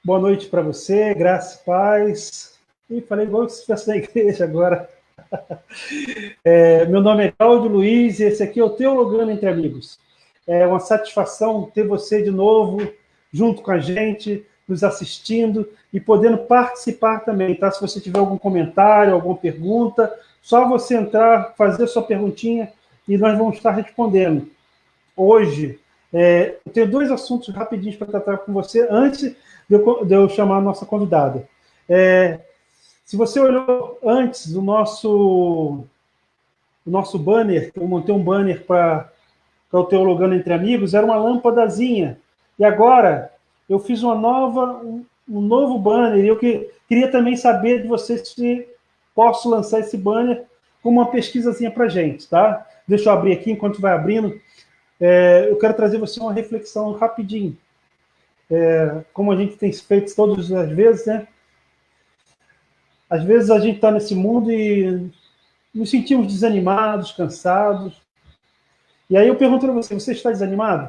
Boa noite para você, graça e paz. E falei igual se estivesse na igreja agora. Meu nome é Cláudio Luiz e esse aqui é o Teologando Entre Amigos. É uma satisfação ter você de novo junto com a gente, nos assistindo e podendo participar também, tá? Se você tiver algum comentário, alguma pergunta, só você entrar, fazer sua perguntinha e nós vamos estar respondendo. Hoje, eu tenho dois assuntos rapidinhos para tratar com você antes de eu chamar a nossa convidada. Se você olhou antes do nosso banner, eu montei um banner para o Teologando Entre Amigos, era uma lâmpadazinha. E agora eu fiz um novo banner, e eu queria também saber de você se posso lançar esse banner com uma pesquisazinha para a gente, tá? Deixa eu abrir aqui, enquanto vai abrindo. Eu quero trazer você uma reflexão rapidinho. Como a gente tem feito todas as vezes, né? Às vezes a gente está nesse mundo e nos sentimos desanimados, cansados. E aí eu pergunto para você, você está desanimado?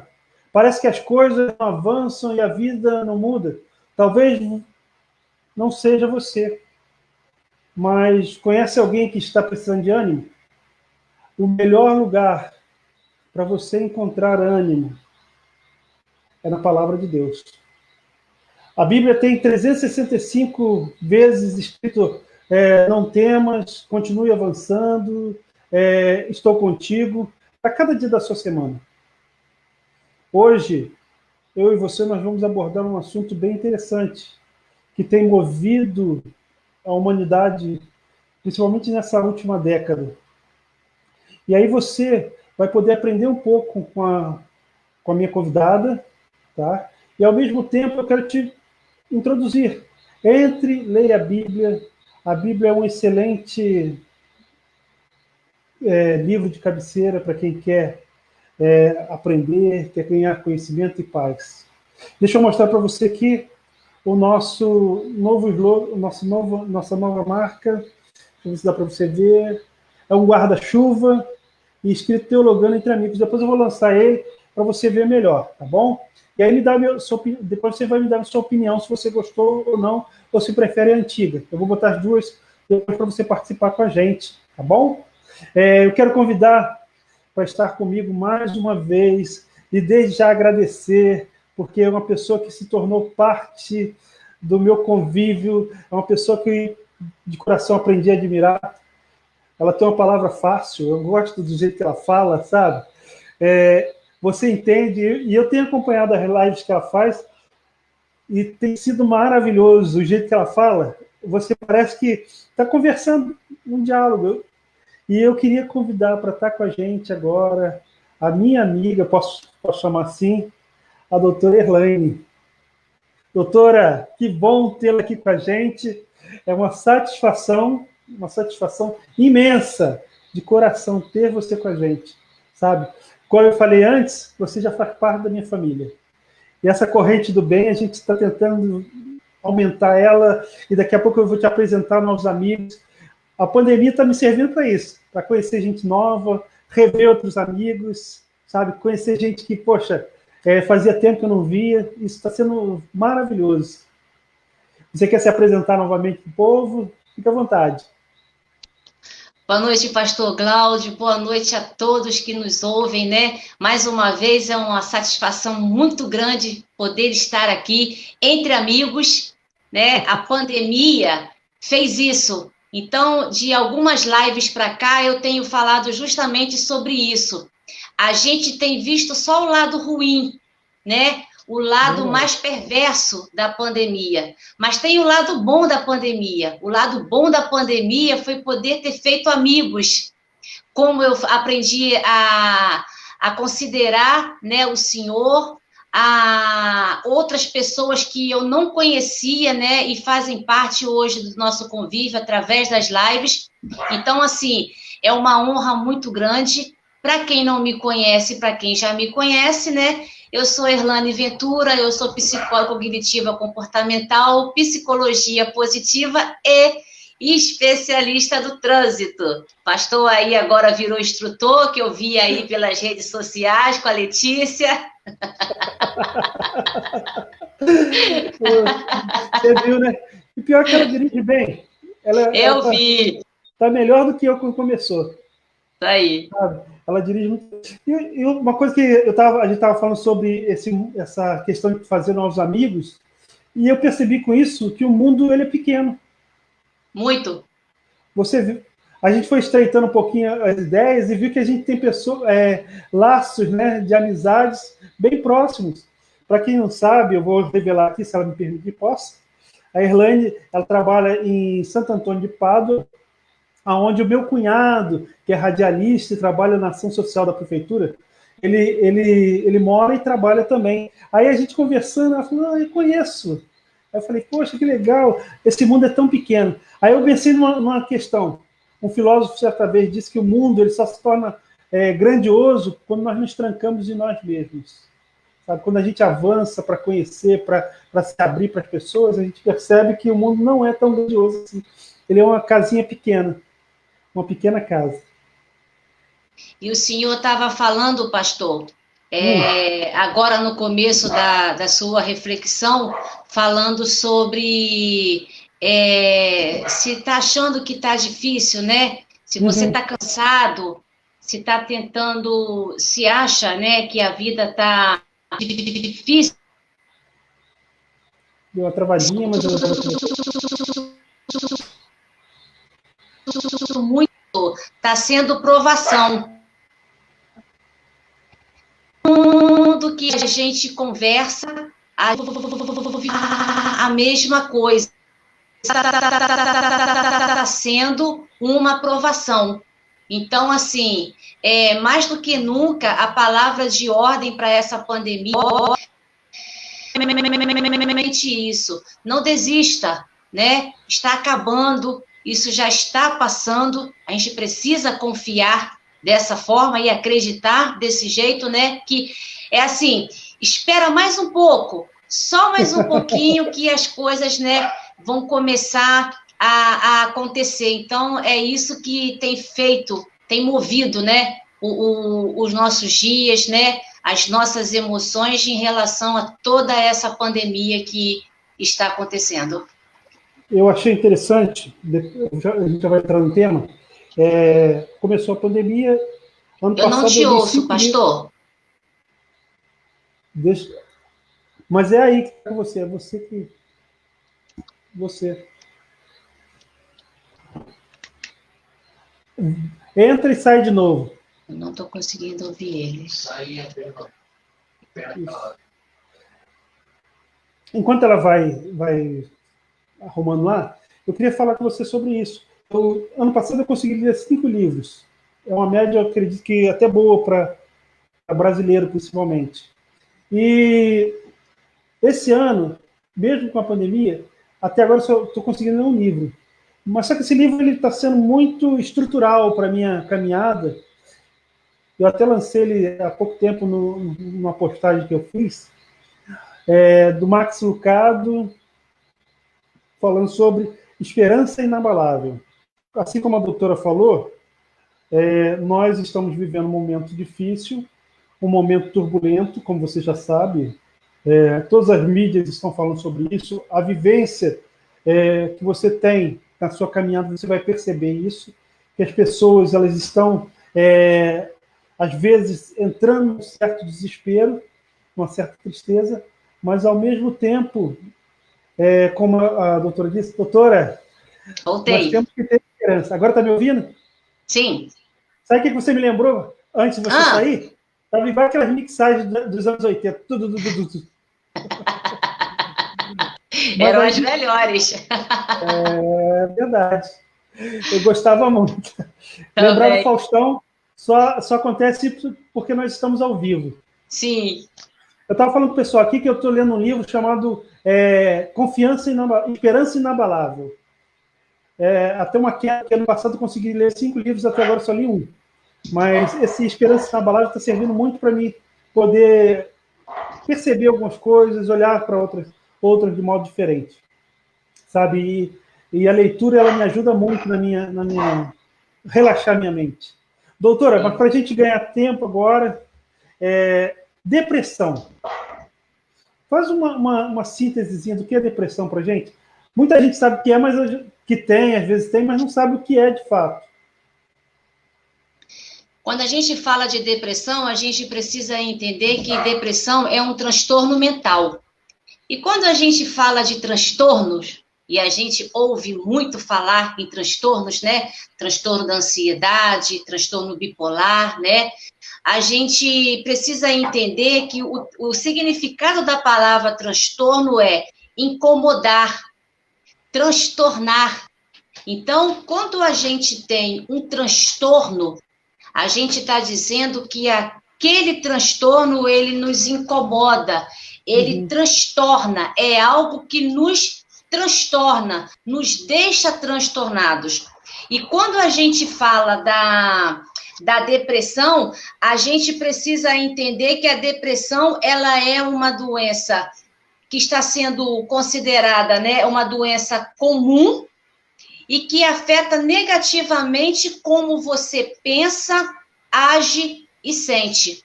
Parece que as coisas não avançam e a vida não muda. Talvez não seja você, mas conhece alguém que está precisando de ânimo? O melhor lugar para você encontrar ânimo é na palavra de Deus. A Bíblia tem 365 vezes escrito: não temas, continue avançando, estou contigo, para cada dia da sua semana. Hoje, eu e você, nós vamos abordar um assunto bem interessante, que tem movido a humanidade, principalmente nessa última década. E aí você vai poder aprender um pouco com a minha convidada, tá? E ao mesmo tempo eu quero te introduzir. Leia a Bíblia. A Bíblia é um excelente livro de cabeceira para quem quer aprender, quer ganhar conhecimento e paz. Deixa eu mostrar para você aqui o nosso novo slogan, nossa nova marca. Deixa eu ver se dá para você ver. É um guarda-chuva e escrito Teologando Entre Amigos. Depois eu vou lançar ele para você ver melhor, tá bom? E aí depois você vai me dar a sua opinião se você gostou ou não, ou se prefere a antiga. Eu vou botar as duas depois para você participar com a gente, tá bom? Eu quero convidar para estar comigo mais uma vez e desde já agradecer, porque é uma pessoa que se tornou parte do meu convívio, é uma pessoa que de coração aprendi a admirar. Ela tem uma palavra fácil, eu gosto do jeito que ela fala, sabe? Você entende, e eu tenho acompanhado as lives que ela faz, e tem sido maravilhoso o jeito que ela fala. Você parece que está conversando um diálogo. E eu queria convidar para estar com a gente agora a minha amiga, posso chamar assim, a doutora Erlaine. Doutora, que bom tê-la aqui com a gente. É uma satisfação imensa, de coração, ter você com a gente, sabe? Como eu falei antes, você já faz parte da minha família. E essa corrente do bem, a gente está tentando aumentar ela, e daqui a pouco eu vou te apresentar novos amigos. A pandemia está me servindo para isso, para conhecer gente nova, rever outros amigos, sabe? Conhecer gente que, poxa, fazia tempo que eu não via. Isso está sendo maravilhoso. Você quer se apresentar novamente para o povo? Fique à vontade. Boa noite, pastor Cláudio, boa noite a todos que nos ouvem, né? Mais uma vez é uma satisfação muito grande poder estar aqui entre amigos, né? A pandemia fez isso. Então, de algumas lives para cá, eu tenho falado justamente sobre isso. A gente tem visto só o lado ruim, né? O lado mais perverso da pandemia. Mas tem o lado bom da pandemia. O lado bom da pandemia foi poder ter feito amigos. Como eu aprendi a considerar, né, o Senhor, a outras pessoas que eu não conhecia, né, e fazem parte hoje do nosso convívio através das lives. Então, assim, é uma honra muito grande. Para quem não me conhece, para quem já me conhece, né, eu sou Erlaine Ventura, eu sou psicóloga cognitiva comportamental, psicologia positiva e especialista do trânsito. Pastor aí agora virou instrutor, que eu vi aí pelas redes sociais com a Letícia. Você viu, né? E pior que ela dirige bem. Eu vi. Tá melhor do que eu quando começou. Tá aí. Sabe? Ela dirige muito. E uma coisa que a gente estava falando sobre essa questão de fazer novos amigos, e eu percebi com isso que o mundo ele é pequeno. Muito. A gente foi estreitando um pouquinho as ideias e viu que a gente tem laços, né, de amizades bem próximos. Para quem não sabe, eu vou revelar aqui, se ela me permitir, posso. A Erlane, ela trabalha em Santo Antônio de Pádua, onde o meu cunhado, que é radialista e trabalha na ação social da prefeitura, ele mora e trabalha também. Aí a gente conversando, ela falou, eu conheço. Aí eu falei, poxa, que legal, esse mundo é tão pequeno. Aí eu pensei numa questão. Um filósofo certa vez disse que o mundo ele só se torna grandioso quando nós nos trancamos em nós mesmos. Sabe? Quando a gente avança para conhecer, para se abrir para as pessoas, a gente percebe que o mundo não é tão grandioso assim. Ele é uma casinha pequena, uma pequena casa. E o senhor estava falando, pastor, agora no começo da sua reflexão, falando sobre se está achando que está difícil, né? Se você está cansado, se está tentando, se acha, né, que a vida está difícil. Deu uma travadinha, mas eu muito, está sendo provação. Tudo que a gente conversa, a mesma coisa. Está sendo uma provação. Então, assim, mais do que nunca, a palavra de ordem para essa pandemia é isso. Não desista, né? Está acabando, isso já está passando, a gente precisa confiar dessa forma e acreditar desse jeito, né? Que é assim, espera mais um pouco, só mais um pouquinho que as coisas, né, vão começar a acontecer. Então, é isso que tem movido, né, os nossos dias, né, as nossas emoções em relação a toda essa pandemia que está acontecendo. Eu achei interessante, a gente já vai entrar no tema, começou a pandemia, ano eu passado... não te ouço, pastor. Mas é aí que está você, é você que... Você. Entra e sai de novo. Eu não estou conseguindo ouvir ele. Enquanto ela vai arrumando lá, eu queria falar com você sobre isso. Ano passado eu consegui ler 5 livros. É uma média, eu acredito que até boa para brasileiro, principalmente. E esse ano, mesmo com a pandemia, até agora só estou conseguindo ler um livro. Mas só que esse livro está sendo muito estrutural para a minha caminhada. Eu até lancei ele há pouco tempo numa postagem que eu fiz, do Max Lucado, falando sobre esperança inabalável. Assim como a doutora falou, nós estamos vivendo um momento difícil, um momento turbulento, como você já sabe. Todas as mídias estão falando sobre isso. A vivência que você tem na sua caminhada, você vai perceber isso, que as pessoas elas estão, às vezes, entrando num certo desespero, uma certa tristeza, mas, ao mesmo tempo, como a doutora disse, doutora, voltei. Nós temos que ter esperança. Agora está me ouvindo? Sim. Sabe o que você me lembrou antes de você sair? Estava igual aquelas mixagens dos anos 80. Tudo. Eram as melhores. É verdade. Eu gostava muito. Lembrar do Faustão só acontece porque nós estamos ao vivo. Sim. Eu estava falando para o pessoal aqui que eu estou lendo um livro chamado Esperança Inabalável. Até uma queda, que ano passado eu consegui ler 5 livros, até agora só li 1. Mas esse Esperança Inabalável está servindo muito para mim poder perceber algumas coisas, olhar para outras de modo diferente. Sabe? E a leitura ela me ajuda muito na minha relaxar minha mente. Doutora, mas para a gente ganhar tempo agora, depressão. Faz uma síntesezinha do que é depressão para a gente. Muita gente sabe o que é, mas que tem, às vezes tem, mas não sabe o que é de fato. Quando a gente fala de depressão, a gente precisa entender que depressão é um transtorno mental. E quando a gente fala de transtornos, e a gente ouve muito falar em transtornos, né? Transtorno da ansiedade, transtorno bipolar, né? A gente precisa entender que o significado da palavra transtorno é incomodar, transtornar. Então, quando a gente tem um transtorno, a gente está dizendo que aquele transtorno, ele nos incomoda, ele transtorna, é algo que nos transtorna, nos deixa transtornados. E quando a gente fala da depressão, a gente precisa entender que a depressão, ela é uma doença que está sendo considerada, né, uma doença comum e que afeta negativamente como você pensa, age e sente.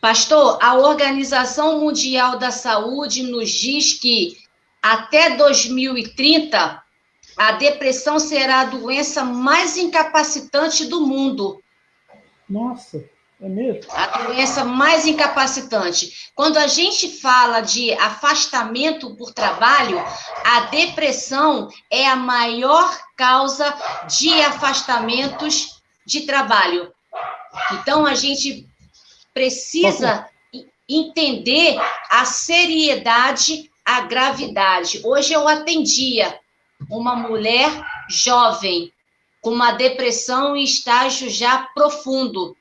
Pastor, a Organização Mundial da Saúde nos diz que até 2030 a depressão será a doença mais incapacitante do mundo. Nossa, é mesmo? A doença mais incapacitante. Quando a gente fala de afastamento por trabalho, a depressão é a maior causa de afastamentos de trabalho. Então, a gente precisa entender a seriedade, a gravidade. Hoje eu atendia uma mulher jovem com uma depressão em estágio já profundo.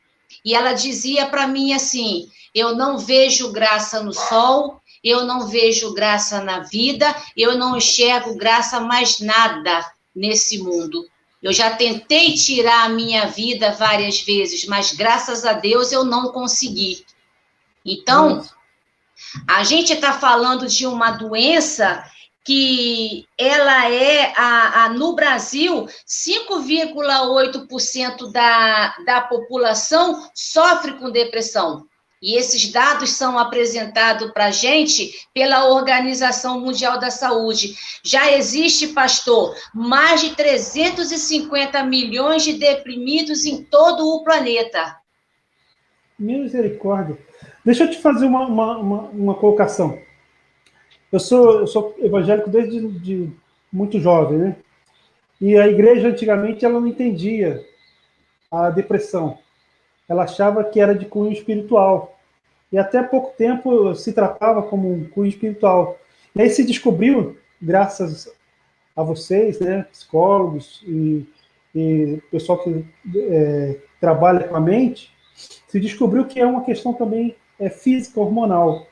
E ela dizia para mim assim, eu não vejo graça no sol, eu não vejo graça na vida, eu não enxergo graça mais nada nesse mundo. Eu já tentei tirar a minha vida várias vezes, mas graças a Deus eu não consegui. Então, a gente está falando de uma doença que ela é, no Brasil, 5,8% da população sofre com depressão. E esses dados são apresentados para a gente pela Organização Mundial da Saúde. Já existe, pastor, mais de 350 milhões de deprimidos em todo o planeta. Misericórdia. Deixa eu te fazer uma colocação. Eu sou evangélico desde muito jovem, né? E a igreja, antigamente, ela não entendia a depressão. Ela achava que era de cunho espiritual. E até pouco tempo se tratava como um cunho espiritual. E aí se descobriu, graças a vocês, né, psicólogos e pessoal que trabalha com a mente, se descobriu que é uma questão também física, hormonal.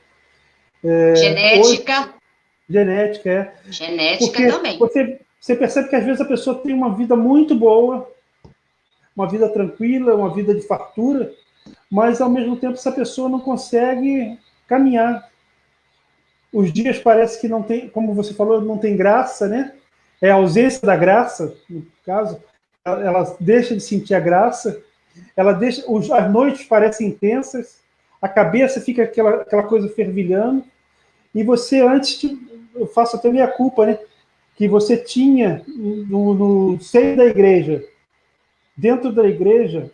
Genética. Genética, é. Genética porque também. Você percebe que às vezes a pessoa tem uma vida muito boa, uma vida tranquila, uma vida de fartura, mas ao mesmo tempo essa pessoa não consegue caminhar. Os dias parece que não tem, como você falou, não tem graça, né? É a ausência da graça, no caso, ela deixa de sentir a graça, as noites parecem intensas, a cabeça fica aquela coisa fervilhando, e você eu faço até minha culpa, né? Que você tinha no seio da igreja, dentro da igreja,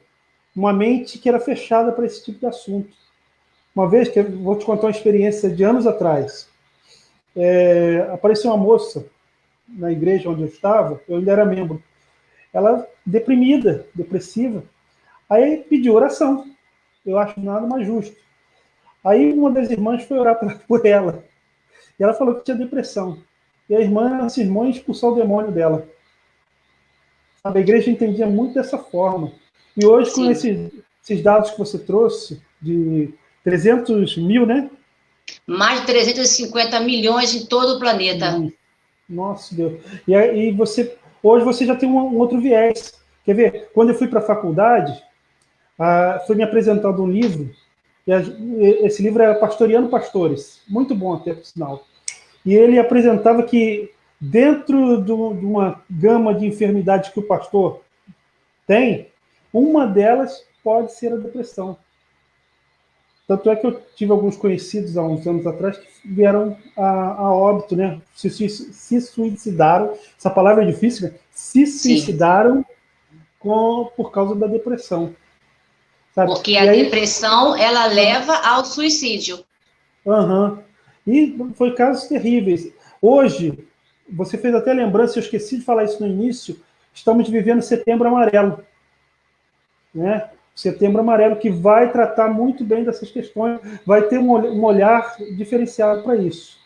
uma mente que era fechada para esse tipo de assunto. Uma vez, que eu vou te contar uma experiência de anos atrás, apareceu uma moça na igreja onde eu estava, eu ainda era membro, ela deprimida, depressiva, aí pediu oração, eu acho nada mais justo. Aí uma das irmãs foi orar por ela, e ela falou que tinha depressão, e a irmã se irmão expulsou o demônio dela. A igreja entendia muito dessa forma. E hoje, com esses dados que você trouxe, de 300 mil, né? Mais de 350 milhões em todo o planeta. Nossa, Deus. E hoje você já tem um outro viés. Quer ver? Quando eu fui para a faculdade, foi me apresentado um livro, e esse livro era Pastoreando Pastores. Muito bom até, por sinal. E ele apresentava que dentro de uma gama de enfermidades que o pastor tem, uma delas pode ser a depressão. Tanto é que eu tive alguns conhecidos há uns anos atrás que vieram a óbito, né? Se suicidaram. Essa palavra é difícil, né? Se Sim. suicidaram por causa da depressão, sabe? Porque a E aí, depressão, ela leva ao suicídio. aham. E foi casos terríveis. Hoje, você fez até lembrança, eu esqueci de falar isso no início, estamos vivendo Setembro Amarelo, né? Setembro Amarelo, que vai tratar muito bem dessas questões, vai ter um olhar diferenciado para isso,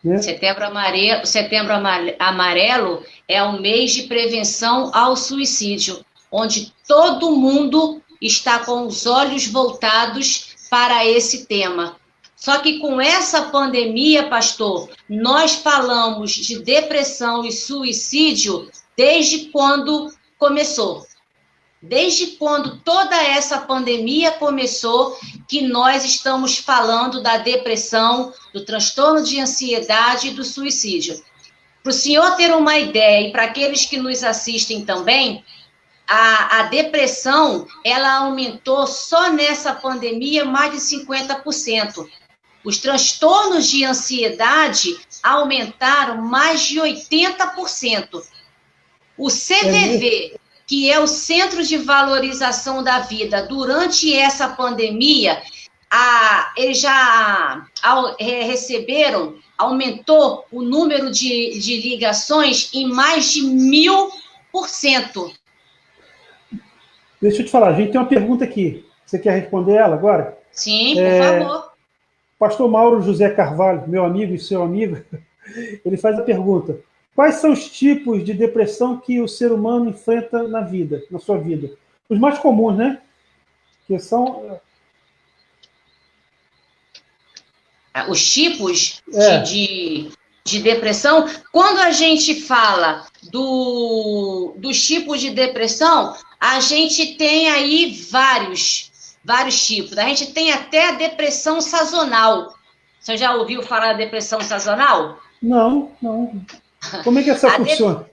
né? Setembro Amarelo é o mês de prevenção ao suicídio, onde todo mundo está com os olhos voltados para esse tema. Só que com essa pandemia, pastor, nós falamos de depressão e suicídio desde quando começou. Desde quando toda essa pandemia começou, que nós estamos falando da depressão, do transtorno de ansiedade e do suicídio. Para o senhor ter uma ideia, e para aqueles que nos assistem também, a depressão, ela aumentou só nessa pandemia mais de 50%. Os transtornos de ansiedade aumentaram mais de 80%. O CVV, que é o Centro de Valorização da Vida, durante essa pandemia, eles já receberam, aumentou o número de ligações em mais de 1000%. Deixa eu te falar, a gente tem uma pergunta aqui. Você quer responder ela agora? Sim, por favor. Pastor Mauro José Carvalho, meu amigo e seu amigo, ele faz a pergunta: quais são os tipos de depressão que o ser humano enfrenta na vida, na sua vida? Os mais comuns, né? Que são... Os tipos de depressão, quando a gente fala dos tipos de depressão, a gente tem aí vários tipos. A gente tem até a depressão sazonal. Você já ouviu falar da depressão sazonal? Não. Como é que essa funciona?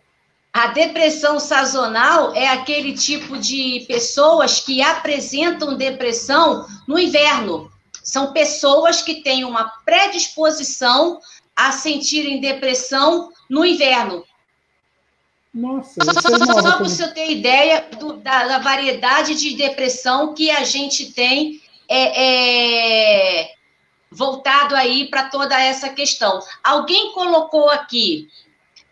A depressão sazonal é aquele tipo de pessoas que apresentam depressão no inverno. São pessoas que têm uma predisposição a sentirem depressão no inverno. Nossa, só para você ter ideia da variedade de depressão que a gente tem voltado aí para toda essa questão. Alguém colocou aqui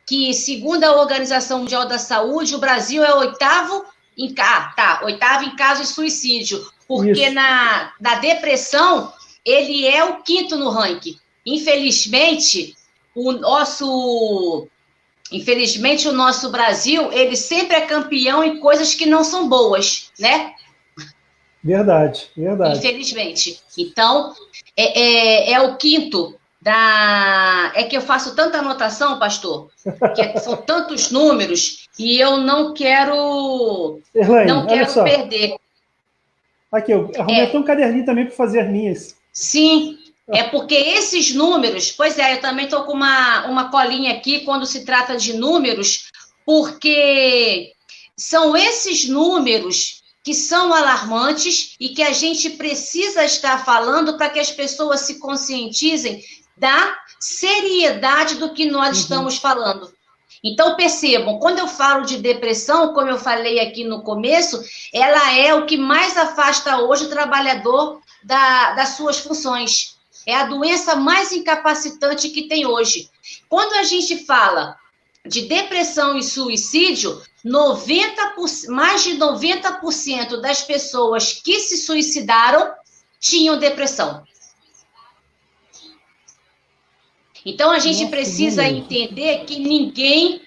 que, segundo a Organização Mundial da Saúde, o Brasil é oitavo em caso de suicídio, porque na depressão ele é o quinto no ranking. Infelizmente, o nosso Brasil, ele sempre é campeão em coisas que não são boas, né? Verdade. Infelizmente. Então, é o quinto É que eu faço tanta anotação, pastor, que são tantos números, e eu não quero perder. Aqui, eu arrumei até um caderninho também para fazer as minhas. Sim, é porque esses números, pois é, eu também estou com uma colinha aqui quando se trata de números, porque são esses números que são alarmantes e que a gente precisa estar falando para que as pessoas se conscientizem da seriedade do que nós estamos falando. Então, percebam, quando eu falo de depressão, como eu falei aqui no começo, ela é o que mais afasta hoje o trabalhador das suas funções. É a doença mais incapacitante que tem hoje. Quando a gente fala de depressão e suicídio, mais de 90% das pessoas que se suicidaram tinham depressão. Então, a gente precisa entender que ninguém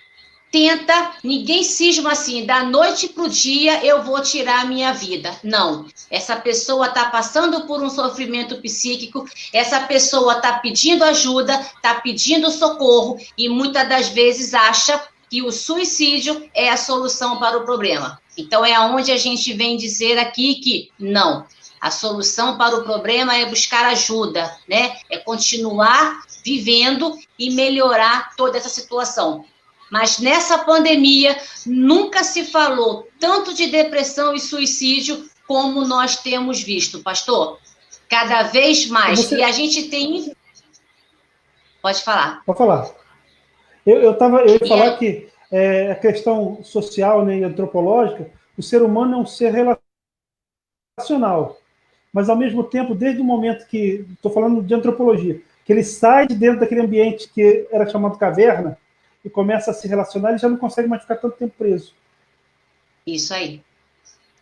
cisma assim, da noite para o dia eu vou tirar a minha vida. Não, essa pessoa está passando por um sofrimento psíquico, essa pessoa está pedindo ajuda, está pedindo socorro e muitas das vezes acha que o suicídio é a solução para o problema. Então, é onde a gente vem dizer aqui que não. A solução para o problema é buscar ajuda, né? É continuar vivendo e melhorar toda essa situação. Mas nessa pandemia, nunca se falou tanto de depressão e suicídio como nós temos visto, pastor. Cada vez mais. E a gente tem... Pode falar. Pode falar. Eu ia falar que a questão social, né, e antropológica, o ser humano é um ser relacional. Mas, ao mesmo tempo, desde o momento que... Estou falando de antropologia. Que ele sai de dentro daquele ambiente que era chamado caverna e começa a se relacionar, ele já não consegue mais ficar tanto tempo preso. Isso aí.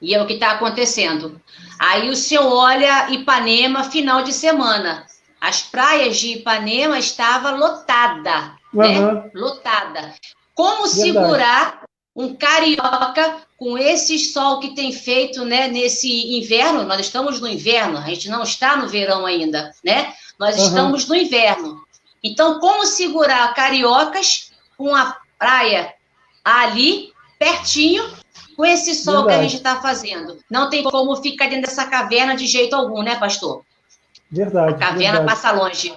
E é o que está acontecendo. Aí o senhor olha Ipanema, final de semana. As praias de Ipanema estavam lotadas, né? Lotada. Como segurar um carioca com esse sol que tem feito, né, nesse inverno? Nós estamos no inverno, a gente não está no verão ainda, né? Nós estamos no inverno. Então, como segurar cariocas com a praia ali, pertinho, com esse sol que a gente está fazendo? Não tem como ficar dentro dessa caverna de jeito algum, né, pastor? Verdade. A caverna passa longe.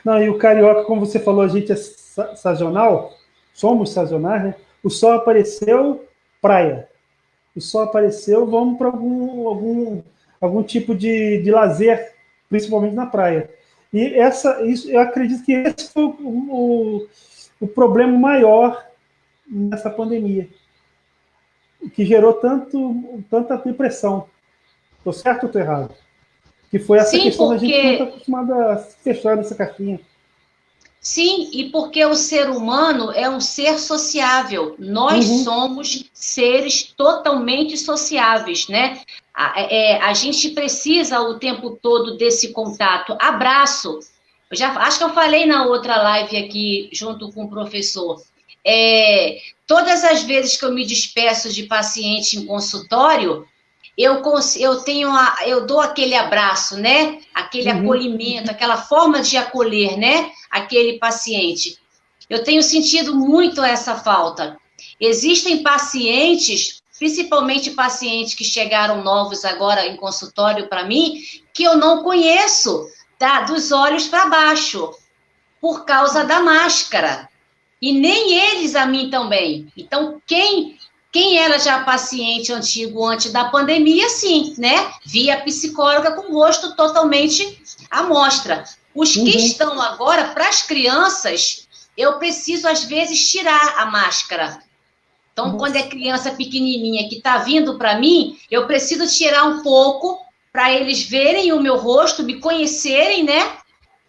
Não, e o carioca, como você falou, a gente é sazonal, somos sazonais, né? O sol apareceu, praia. O sol apareceu, vamos para algum tipo de lazer, principalmente na praia. E isso, eu acredito que esse foi o problema maior nessa pandemia, que gerou tanta depressão. Estou certo ou estou errado? Que foi essa questão da gente não estar acostumado a se fechar nessa caixinha. Sim, e porque o ser humano é um ser sociável. Nós somos seres totalmente sociáveis, né? A gente precisa o tempo todo desse contato. Abraço. Acho que eu falei na outra live aqui, junto com o professor. Todas as vezes que eu me despeço de paciente em consultório, eu dou aquele abraço, né? Aquele acolhimento, aquela forma de acolher, né? Aquele paciente. Eu tenho sentido muito essa falta. Existem pacientes, principalmente pacientes que chegaram novos agora em consultório para mim, que eu não conheço, tá? Dos olhos para baixo, por causa da máscara. E nem eles a mim também. Então, quem era já paciente antigo antes da pandemia, sim, né? Via psicóloga com o rosto totalmente à mostra. Os que estão agora, para as crianças, eu preciso, às vezes, tirar a máscara. Então, quando é criança pequenininha que está vindo para mim, eu preciso tirar um pouco para eles verem o meu rosto, me conhecerem, né?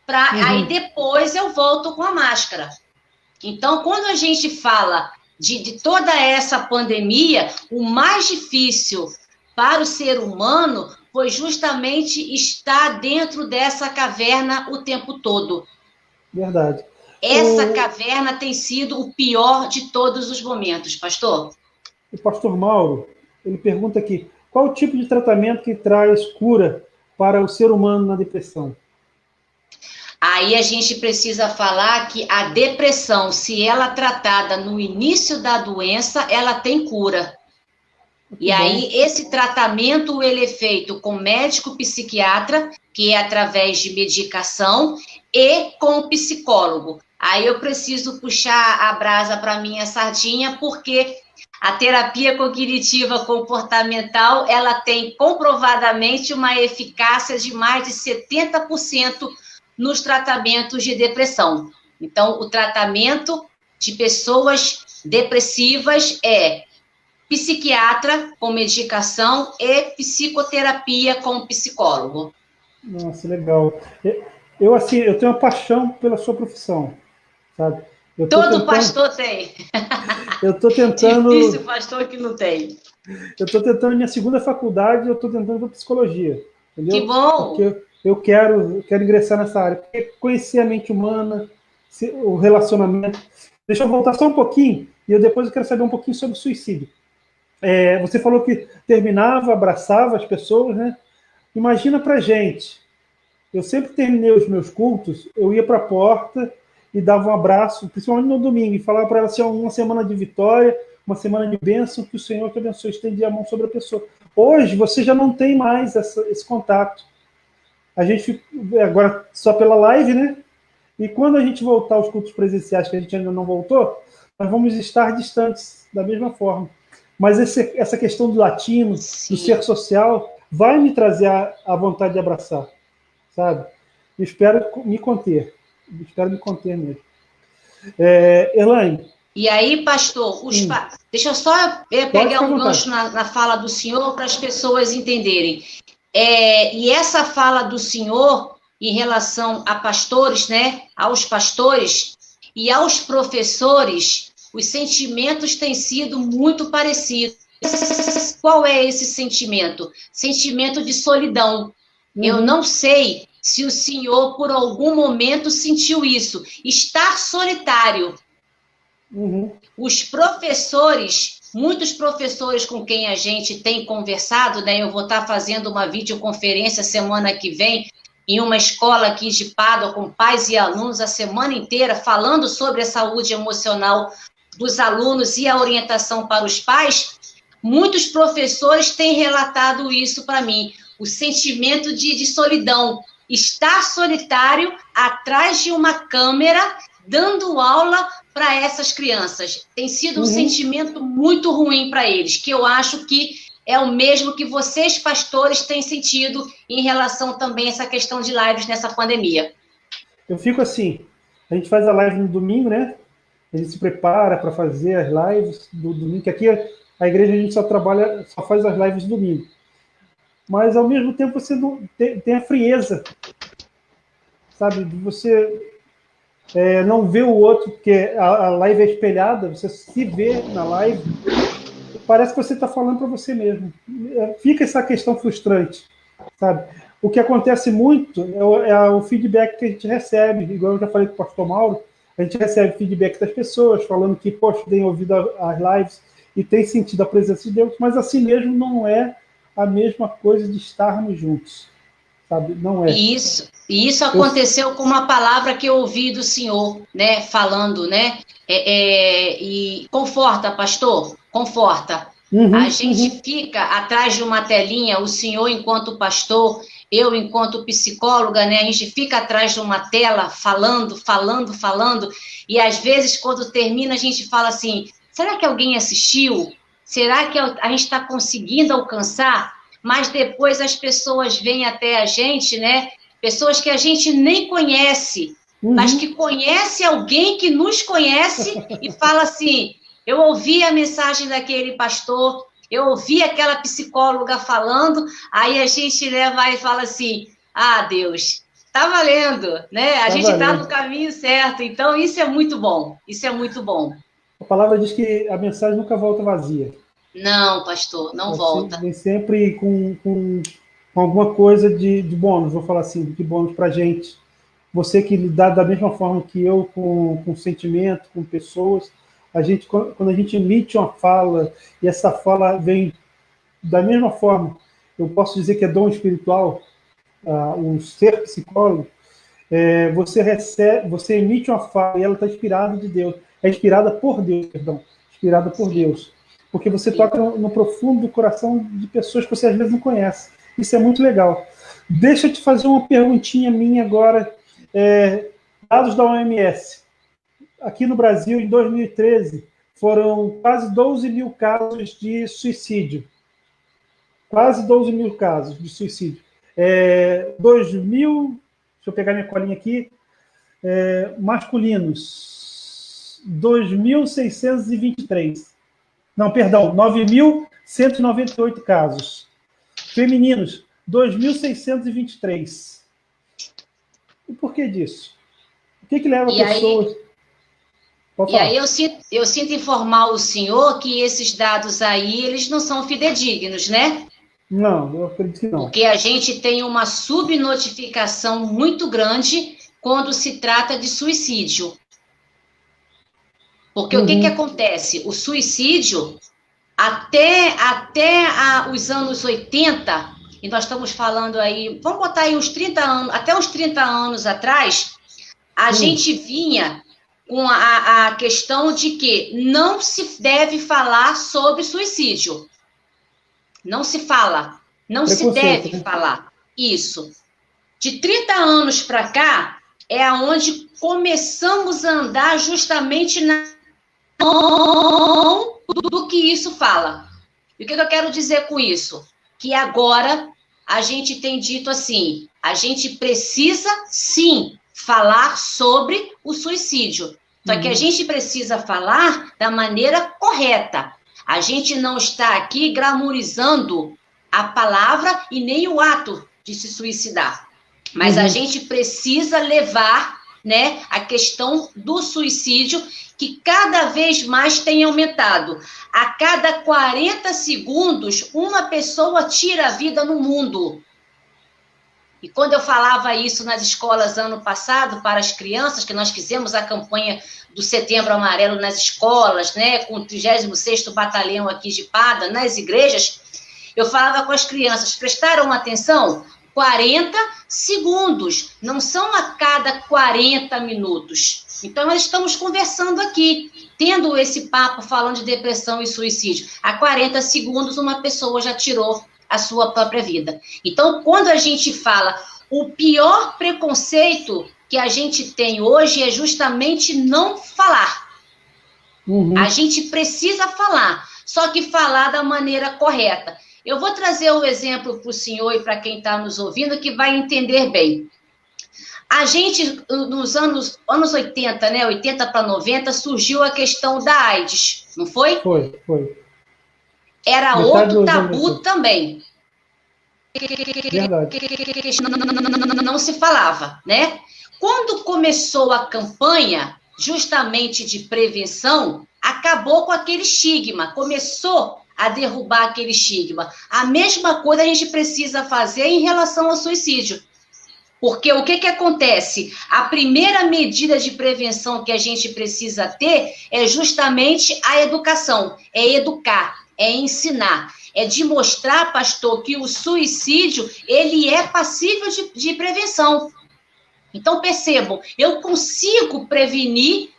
Aí depois eu volto com a máscara. Então, quando a gente fala de toda essa pandemia, o mais difícil para o ser humano foi justamente estar dentro dessa caverna o tempo todo. Verdade. Essa caverna tem sido o pior de todos os momentos, pastor. O pastor Mauro, ele pergunta aqui, qual o tipo de tratamento que traz cura para o ser humano na depressão? Aí a gente precisa falar que a depressão, se ela é tratada no início da doença, ela tem cura. E aí, esse tratamento, ele é feito com médico psiquiatra, que é através de medicação, e com o psicólogo. Aí eu preciso puxar a brasa para minha sardinha, porque a terapia cognitiva comportamental, ela tem comprovadamente uma eficácia de mais de 70% nos tratamentos de depressão. Então, o tratamento de pessoas depressivas é psiquiatra com medicação e psicoterapia com psicólogo. Nossa, legal. Eu tenho uma paixão pela sua profissão, sabe? Todo pastor tem. Eu estou tentando... Difícil pastor que não tem. Eu estou tentando, minha segunda faculdade, eu estou tentando psicologia. Entendeu? Que bom! Porque eu quero ingressar nessa área. Porque conhecer a mente humana, o relacionamento... Deixa eu voltar só um pouquinho, e depois eu quero saber um pouquinho sobre o suicídio. Você falou que terminava, abraçava as pessoas, né? Imagina pra gente. Eu sempre terminei os meus cultos, eu ia para a porta e dava um abraço, principalmente no domingo, e falava para ela assim, uma semana de vitória, uma semana de bênção, que o Senhor te abençoe, estendia a mão sobre a pessoa. Hoje, você já não tem mais esse contato. A gente, agora, só pela live, né? E quando a gente voltar aos cultos presenciais, que a gente ainda não voltou, nós vamos estar distantes, da mesma forma. Mas essa questão do latino, do ser social, vai me trazer a vontade de abraçar, sabe? Eu espero me conter. Eu espero me conter mesmo. Elaine. E aí, pastor, deixa eu só pegar um gancho na fala do senhor para as pessoas entenderem. E essa fala do senhor em relação a pastores, né, aos pastores e aos professores, os sentimentos têm sido muito parecidos. Qual é esse sentimento? Sentimento de solidão. Eu não sei se o senhor, por algum momento, sentiu isso. Estar solitário. Os professores, muitos professores com quem a gente tem conversado, né? Eu vou estar fazendo uma videoconferência semana que vem em uma escola aqui de Pádua com pais e alunos a semana inteira falando sobre a saúde emocional dos alunos e a orientação para os pais. Muitos professores têm relatado isso para mim, o sentimento de solidão, estar solitário atrás de uma câmera dando aula para essas crianças. Tem sido um sentimento muito ruim para eles, que eu acho que é o mesmo que vocês, pastores, têm sentido em relação também a essa questão de lives nessa pandemia. Eu fico assim, a gente faz a live no domingo, né? A gente se prepara para fazer as lives do domingo, que aqui a igreja a gente só faz as lives no domingo. Mas, ao mesmo tempo, você não tem a frieza, sabe? Você não vê o outro, porque a live é espelhada, você se vê na live, parece que você está falando para você mesmo. Fica essa questão frustrante, sabe? O que acontece muito é o feedback que a gente recebe, igual eu já falei com o pastor Mauro, a gente recebe feedback das pessoas, falando que, poxa, tem ouvido as lives e tem sentido a presença de Deus, mas assim mesmo não é a mesma coisa de estarmos juntos, sabe? Não é. E isso aconteceu com uma palavra que eu ouvi do senhor, né, falando, né, e conforta, pastor, conforta. A gente fica atrás de uma telinha, o senhor enquanto pastor, eu enquanto psicóloga, né, a gente fica atrás de uma tela falando, e às vezes quando termina a gente fala assim, será que alguém assistiu? Será que a gente está conseguindo alcançar? Mas depois as pessoas vêm até a gente, né? Pessoas que a gente nem conhece, mas que conhece alguém que nos conhece e fala assim, eu ouvi a mensagem daquele pastor, eu ouvi aquela psicóloga falando, aí a gente vai e fala assim, Deus, tá valendo, né? A gente está no caminho certo, então isso é muito bom, isso é muito bom. A palavra diz que a mensagem nunca volta vazia. Não, pastor, não volta. Vem sempre com alguma coisa de bônus, vou falar assim, de bônus para a gente. Você que lidar da mesma forma que eu com sentimento, com pessoas, quando a gente emite uma fala e essa fala vem da mesma forma, eu posso dizer que é dom espiritual, um ser psicólogo, você emite uma fala e ela está inspirada de Deus, inspirada por Deus. Porque você toca no profundo do coração de pessoas que você às vezes não conhece. Isso é muito legal. Deixa eu te fazer uma perguntinha minha agora. Dados da OMS. Aqui no Brasil, em 2013, foram quase 12 mil casos de suicídio. Quase 12 mil casos de suicídio. 2.000, deixa eu pegar minha colinha aqui, masculinos, 2.623. Não, perdão, 9.198 casos. Femininos, 2.623. E por que disso? O que leva pessoas... E aí eu sinto informar o senhor que esses dados aí, eles não são fidedignos, né? Não, eu acredito que não. Porque a gente tem uma subnotificação muito grande quando se trata de suicídio. Porque o que acontece? O suicídio, até os anos 80, e nós estamos falando aí, vamos botar aí uns 30 anos, até uns 30 anos atrás, a gente vinha com a questão de que não se deve falar sobre suicídio. Não se fala, não se deve falar. Isso. De 30 anos para cá, é aonde começamos a andar justamente do que isso fala. E o que eu quero dizer com isso? Que agora a gente tem dito assim, a gente precisa, sim, falar sobre o suicídio. Só que a gente precisa falar da maneira correta. A gente não está aqui glamourizando a palavra e nem o ato de se suicidar. Mas a gente precisa levar, né, a questão do suicídio, que cada vez mais tem aumentado. A cada 40 segundos, uma pessoa tira a vida no mundo. E quando eu falava isso nas escolas ano passado, para as crianças, que nós fizemos a campanha do Setembro Amarelo nas escolas, né, com o 36º Batalhão aqui de Pada, nas igrejas, eu falava com as crianças, prestaram atenção? 40 segundos, não são a cada 40 minutos. Então, nós estamos conversando aqui, tendo esse papo falando de depressão e suicídio. A 40 segundos, uma pessoa já tirou a sua própria vida. Então, quando a gente fala, o pior preconceito que a gente tem hoje é justamente não falar. A gente precisa falar, só que falar da maneira correta. Eu vou trazer um exemplo para o senhor e para quem está nos ouvindo, que vai entender bem. A gente, nos anos 80, né, 80 para 90, surgiu a questão da AIDS, não foi? Foi. Era outro tabu também. Verdade. Não se falava, né? Quando começou a campanha, justamente de prevenção, acabou com aquele estigma, começou a derrubar aquele estigma. A mesma coisa a gente precisa fazer em relação ao suicídio. Porque o que acontece? A primeira medida de prevenção que a gente precisa ter é justamente a educação, é educar, é ensinar, é de mostrar, pastor, que o suicídio, ele é passível de prevenção. Então, percebam, eu consigo prevenir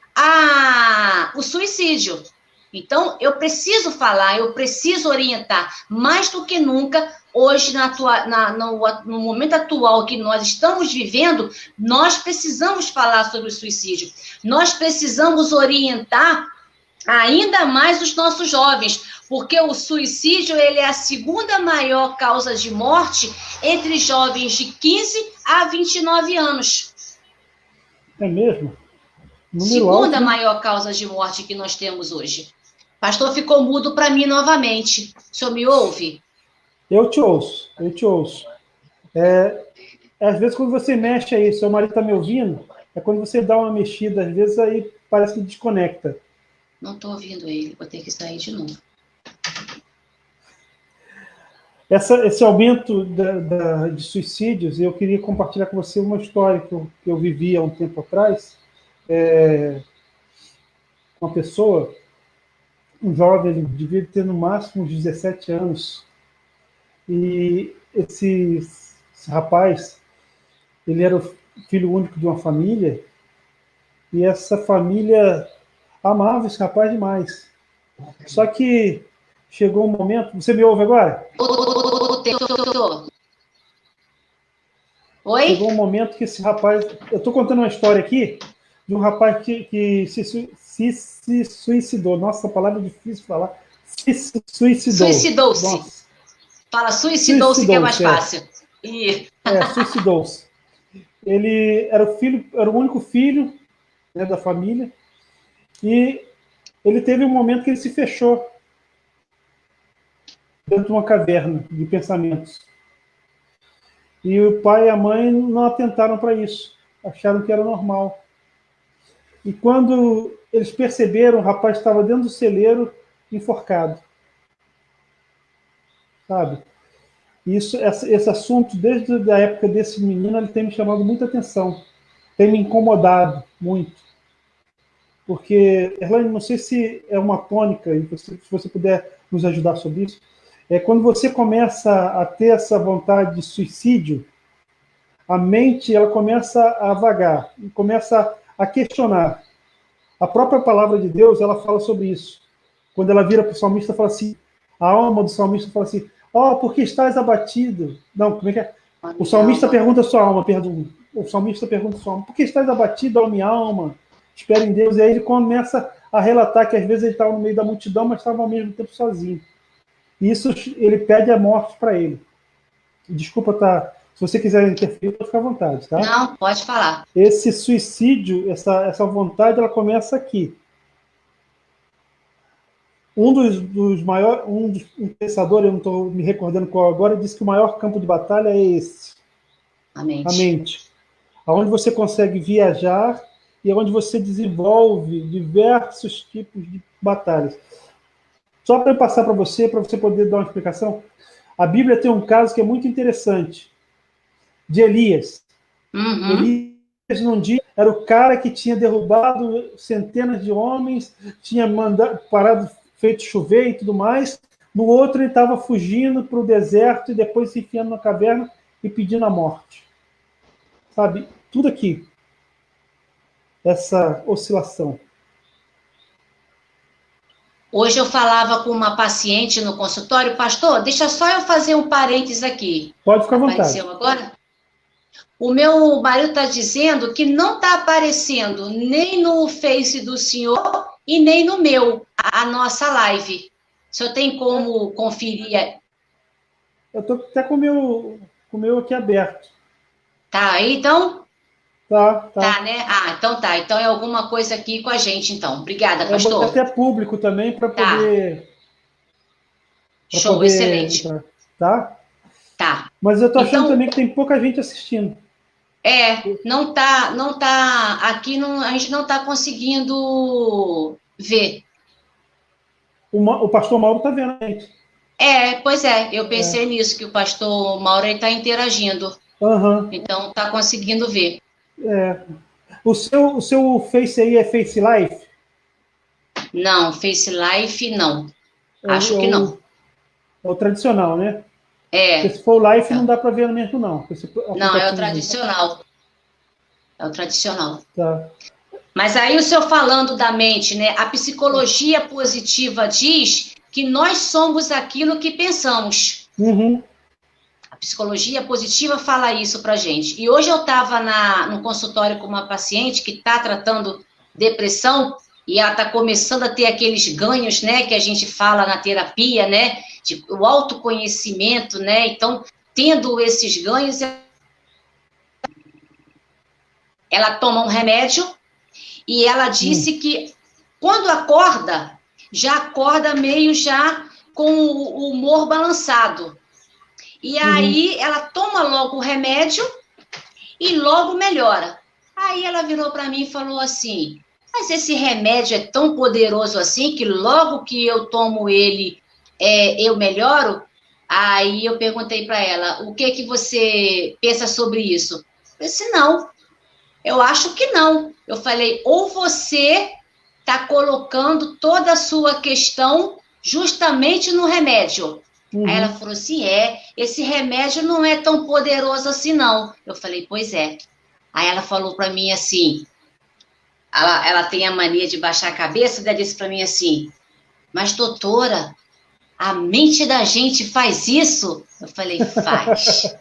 o suicídio. Então, eu preciso falar, eu preciso orientar, mais do que nunca, hoje, no momento atual que nós estamos vivendo, nós precisamos falar sobre o suicídio. Nós precisamos orientar ainda mais os nossos jovens, porque o suicídio, ele é a segunda maior causa de morte entre jovens de 15 a 29 anos. É mesmo? Segunda maior causa de morte que nós temos hoje. Pastor, ficou mudo para mim novamente. O senhor me ouve? Eu te ouço. Às vezes, quando você mexe aí, seu marido está me ouvindo, é quando você dá uma mexida, às vezes aí parece que desconecta. Não estou ouvindo ele, vou ter que sair de novo. Esse aumento de suicídios, eu queria compartilhar com você uma história que eu vivi há um tempo atrás. Uma pessoa, um jovem, ele devia ter no máximo uns 17 anos, e esse rapaz, ele era o filho único de uma família, e essa família amava esse rapaz demais. Só que chegou um momento... Você me ouve agora? Oi? Chegou um momento que esse rapaz... Eu estou contando uma história aqui de um rapaz que se suicidou. Nossa, a palavra é difícil de falar. Se suicidou. Suicidou-se. Nossa. Fala suicidou-se, que é mais fácil. Suicidou-se. Ele era o único filho, né, da família, e ele teve um momento que ele se fechou dentro de uma caverna de pensamentos. E o pai e a mãe não atentaram para isso, acharam que era normal. E quando eles perceberam, o rapaz estava dentro do celeiro, enforcado. Sabe? Esse assunto, desde a época desse menino, ele tem me chamado muita atenção, tem me incomodado muito. Porque, Erlane, não sei se é uma tônica, e se você puder nos ajudar sobre isso, quando você começa a ter essa vontade de suicídio, a mente ela começa a vagar, começa a questionar. A própria palavra de Deus, ela fala sobre isso. Quando ela vira para o salmista, fala assim, a alma do salmista fala assim, por que estás abatido? Não, como é que é? O salmista pergunta a sua alma, o salmista pergunta a sua alma, por que estás abatido, ó minha alma? Espera em Deus. E aí ele começa a relatar que às vezes ele estava no meio da multidão, mas estava ao mesmo tempo sozinho. E isso ele pede a morte para ele. Desculpa, tá? Se você quiser interferir, pode ficar à vontade, tá? Não, pode falar. Esse suicídio, essa vontade, ela começa aqui. Um pensador, eu não estou me recordando qual agora, disse que o maior campo de batalha é esse, A a mente. mente. Onde você consegue viajar e onde você desenvolve diversos tipos de batalhas. Só para eu passar para você poder dar uma explicação, a Bíblia tem um caso que é muito interessante, de Elias. Uhum. Elias, num dia, era o cara que tinha derrubado centenas de homens, tinha parado, feito chover e tudo mais. No outro, ele estava fugindo para o deserto e depois se enfiando na caverna e pedindo a morte. Sabe? Tudo aqui. Essa oscilação. Hoje eu falava com uma paciente no consultório, pastor, deixa só eu fazer um parênteses aqui. Pode ficar à vontade. Apareceu agora? O meu marido está dizendo que não está aparecendo nem no Face do senhor e nem no meu, a nossa live. O senhor tem como conferir? Eu estou até com o meu aqui aberto. Tá aí, então? Tá, Tá, tá. né? Ah, então tá. Então é alguma coisa aqui com a gente, então. Obrigada, Eu botei pastor. até público também Tá. para Show, poder excelente. entrar, tá? Tá. Mas eu tô achando Então, também que tem pouca gente assistindo. não tá, aqui não, a gente não tá conseguindo ver. O pastor Mauro tá vendo a gente. Pois é, eu É. pensei nisso, que o pastor Mauro está interagindo, Aham. então está conseguindo ver. É. O seu Face aí é Face Life? Não, Face Life não, É o, acho é que o, não. é o tradicional, né? Porque É, se for o Life não dá para ver mesmo, não. Esse não, é o aplicativozinho. tradicional, é o tradicional. Tá. Mas aí o senhor falando da mente, né? A psicologia positiva diz que nós somos aquilo que pensamos. Uhum. A psicologia positiva fala isso pra gente. E hoje eu estava no consultório com uma paciente que está tratando depressão e ela está começando a ter aqueles ganhos, né, que a gente fala na terapia, né, de, o autoconhecimento, né, então, tendo esses ganhos, ela toma um remédio e ela disse que quando acorda, já acorda meio já com o humor balançado. E Uhum. aí ela toma logo o remédio e logo melhora. Aí ela virou para mim e falou assim: mas esse remédio é tão poderoso assim que logo que eu tomo ele, eu melhoro? Aí eu perguntei para ela: o que que você pensa sobre isso? Eu disse: não, eu acho que não. Eu falei: ou você está colocando toda a sua questão justamente no remédio. Aí ela Uhum. falou assim: esse remédio não é tão poderoso assim, não. Eu falei: pois é. Aí ela falou para mim assim: ela tem a mania de baixar a cabeça, ela disse para mim assim: mas doutora, a mente da gente faz isso? Eu falei: faz.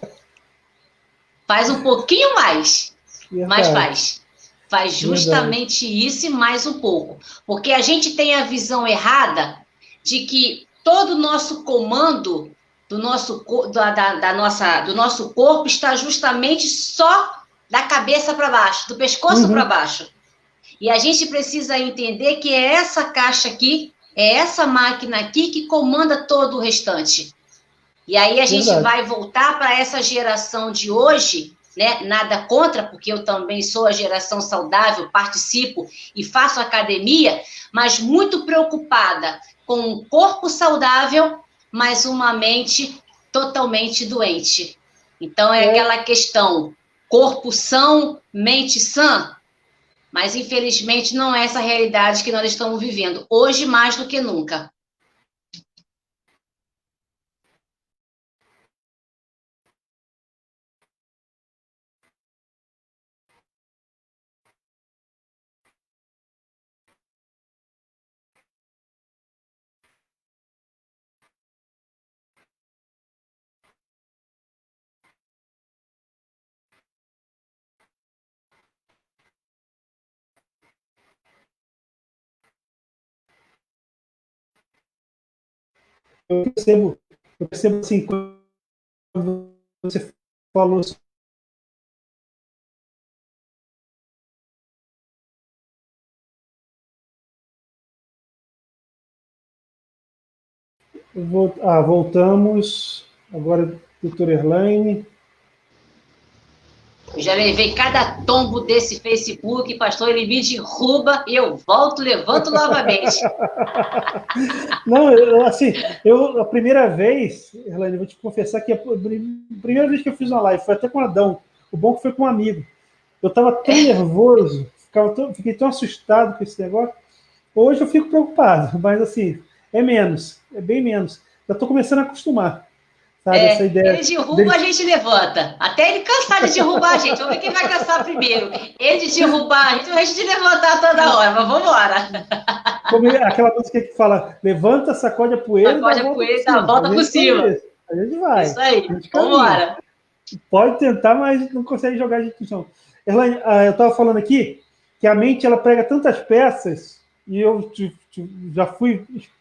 Faz um pouquinho mais, mas Verdade. faz. Faz Verdade. justamente isso e mais um pouco. Porque a gente tem a visão errada de que todo o nosso comando do nosso corpo está justamente só da cabeça para baixo, do pescoço para Uhum. baixo. E a gente precisa entender que é essa caixa aqui, é essa máquina aqui que comanda todo o restante. E aí a gente Verdade. vai voltar para essa geração de hoje, né? Nada contra, porque eu também sou a geração saudável, participo e faço academia, mas muito preocupada com um corpo saudável, mas uma mente totalmente doente. Então é É, aquela questão: corpo são, mente sã. Mas infelizmente não é essa a realidade que nós estamos vivendo, hoje mais do que nunca. eu percebo assim, quando você falou. Voltamos. Agora, doutora Erlaine. Eu já levei cada tombo desse Facebook, pastor, ele me derruba e eu volto, levanto novamente. Não, a primeira vez, Erlaine, vou te confessar que a primeira vez que eu fiz uma live foi até com o Adão. O bom que foi com um amigo. Eu estava tão nervoso, fiquei tão assustado com esse negócio. Hoje eu fico preocupado, mas assim, é bem menos. Já estou começando a acostumar. Sabe, essa ideia ele derruba, a gente levanta. Até ele cansar de derrubar a gente. Vamos ver quem vai cansar primeiro. Ele de derrubar a gente levantar toda hora, mas vamos embora. Como aquela música que fala, levanta, sacode a poeira, sacode a poeira e dá a volta por cima. A gente vai. Isso aí, vamos embora. Pode tentar, mas não consegue jogar a gente no chão. Erlaine, eu estava falando aqui que a mente ela prega tantas peças, e eu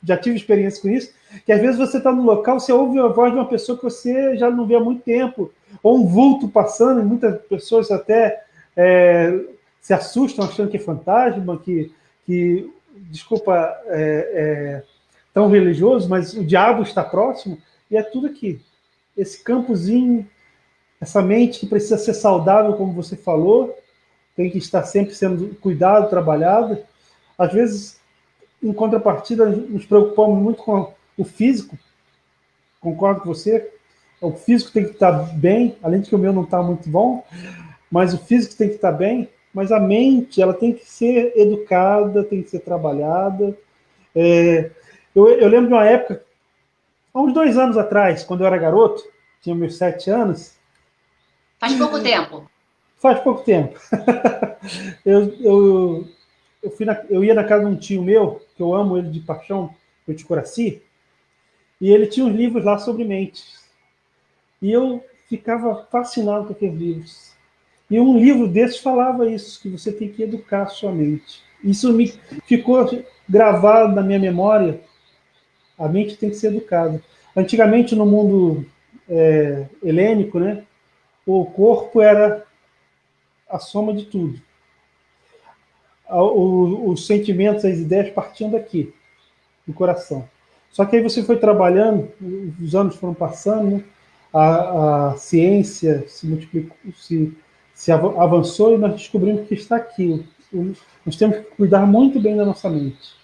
já tive experiência com isso, que às vezes você está no local, você ouve a voz de uma pessoa que você já não vê há muito tempo, ou um vulto passando, e muitas pessoas até se assustam achando que é fantasma, que desculpa, tão religioso, mas o diabo está próximo, e é tudo aqui. Esse campozinho, essa mente que precisa ser saudável, como você falou, tem que estar sempre sendo cuidado, trabalhado. Às vezes, em contrapartida, nos preocupamos muito com o físico. Concordo com você. O físico tem que estar bem, além de que o meu não está muito bom, mas o físico tem que estar bem. Mas a mente, ela tem que ser educada, tem que ser trabalhada. Eu lembro de uma época, há uns 2 anos atrás, quando eu era garoto, tinha meus 7 anos. Faz pouco tempo. Faz pouco tempo. Eu ia na casa de um tio meu, que eu amo ele de paixão, eu de Coraci, e ele tinha uns livros lá sobre mentes. E eu ficava fascinado com aqueles livros. E um livro desses falava isso, que você tem que educar a sua mente. Isso me ficou gravado na minha memória. A mente tem que ser educada. Antigamente, no mundo helênico, né, o corpo era a soma de tudo. Os sentimentos, as ideias partiam daqui, do coração. Só que aí você foi trabalhando, os anos foram passando, né? A ciência se multiplicou, se avançou, e nós descobrimos que está aqui. Nós temos que cuidar muito bem da nossa mente.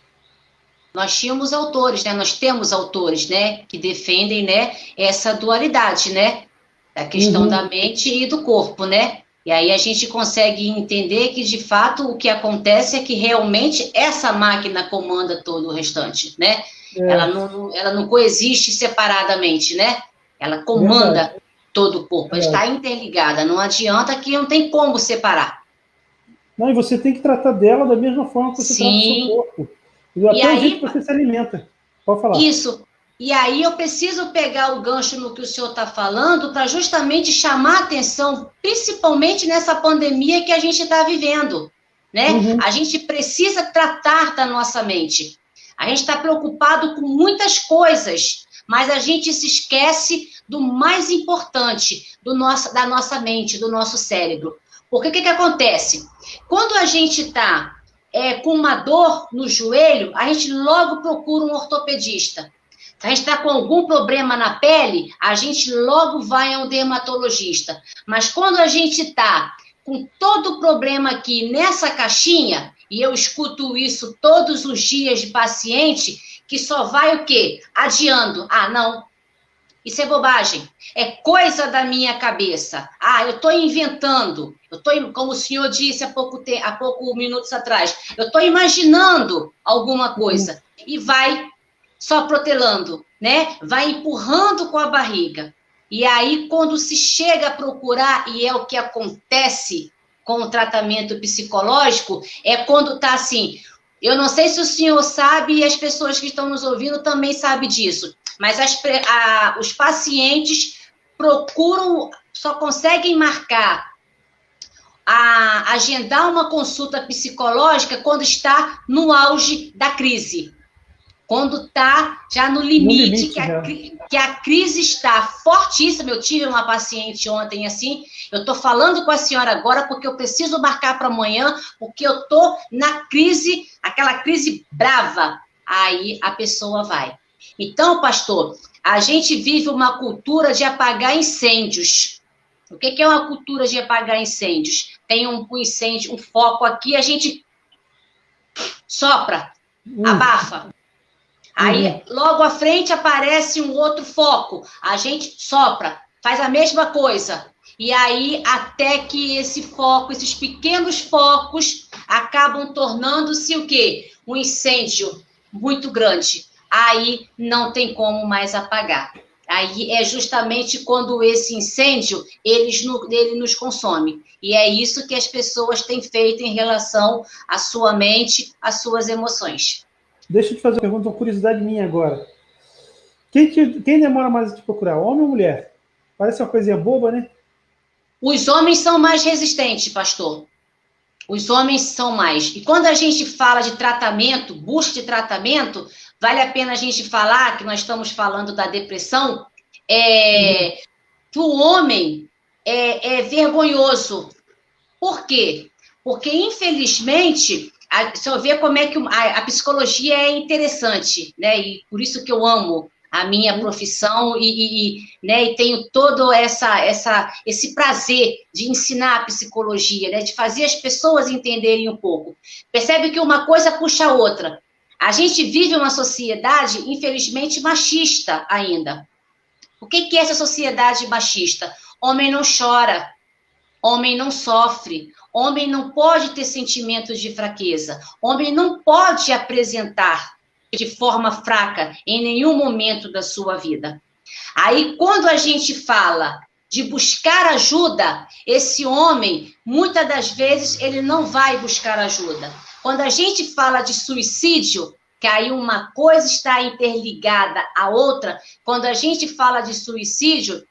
Nós tínhamos autores, né? Nós temos autores, né, que defendem, né, essa dualidade, né, da questão da mente e do corpo, né? E aí a gente consegue entender que, de fato, o que acontece é que realmente essa máquina comanda todo o restante, né? Ela não coexiste separadamente, né? Ela comanda todo o corpo, ela está interligada, não adianta, que não tem como separar. Não, e você tem que tratar dela da mesma forma que você trata do seu corpo. Até o jeito que você se alimenta. Pode falar. Isso. E aí eu preciso pegar o gancho no que o senhor está falando para justamente chamar a atenção, principalmente nessa pandemia que a gente está vivendo, né? A gente precisa tratar da nossa mente. A gente está preocupado com muitas coisas, mas a gente se esquece do mais importante, da nossa mente, do nosso cérebro. Porque o que acontece? Quando a gente está com uma dor no joelho, a gente logo procura um ortopedista. Se a gente está com algum problema na pele, a gente logo vai a um dermatologista. Mas quando a gente está com todo o problema aqui nessa caixinha, e eu escuto isso todos os dias de paciente, que só vai o quê? Adiando. Ah, não, isso é bobagem. É coisa da minha cabeça. Ah, eu estou inventando. Como o senhor disse há pouco minutos atrás, eu estou imaginando alguma coisa. E vai só protelando, né? Vai empurrando com a barriga. E aí, quando se chega a procurar, e é o que acontece com o tratamento psicológico, é quando está assim. Eu não sei se o senhor sabe, e as pessoas que estão nos ouvindo também sabem disso, mas os pacientes procuram, só conseguem marcar, agendar uma consulta psicológica quando está no auge da crise. Quando está já no limite, que a crise está fortíssima. Eu tive uma paciente ontem assim, eu estou falando com a senhora agora porque eu preciso marcar para amanhã, porque eu estou na crise, aquela crise brava. Aí a pessoa vai. Então, pastor, a gente vive uma cultura de apagar incêndios. O que é uma cultura de apagar incêndios? Tem um incêndio, um foco aqui, a gente sopra, abafa. Aí, logo à frente, aparece um outro foco. A gente sopra, faz a mesma coisa. E aí, até que esse foco, esses pequenos focos, acabam tornando-se o quê? Um incêndio muito grande. Aí, não tem como mais apagar. Aí, é justamente quando esse incêndio, ele nos consome. E é isso que as pessoas têm feito em relação à sua mente, às suas emoções. Deixa eu te fazer uma pergunta, uma curiosidade minha agora. Quem demora mais a te procurar, homem ou mulher? Parece uma coisinha boba, né? Os homens são mais resistentes, pastor. Os homens são mais. E quando a gente fala de tratamento, busca de tratamento, vale a pena a gente falar, que nós estamos falando da depressão, que o homem é vergonhoso. Por quê? Porque, infelizmente, se eu ver como é que a psicologia é interessante, né? E por isso que eu amo a minha profissão né, e tenho todo esse prazer de ensinar a psicologia, né, de fazer as pessoas entenderem um pouco. Percebe que uma coisa puxa a outra. A gente vive uma sociedade, infelizmente, machista ainda. O que é essa sociedade machista? Homem não chora, homem não sofre, homem não pode ter sentimentos de fraqueza, homem não pode apresentar de forma fraca em nenhum momento da sua vida. Aí, quando a gente fala de buscar ajuda, esse homem, muitas das vezes, ele não vai buscar ajuda. Quando a gente fala de suicídio, que aí uma coisa está interligada à outra, quando a gente fala de suicídio,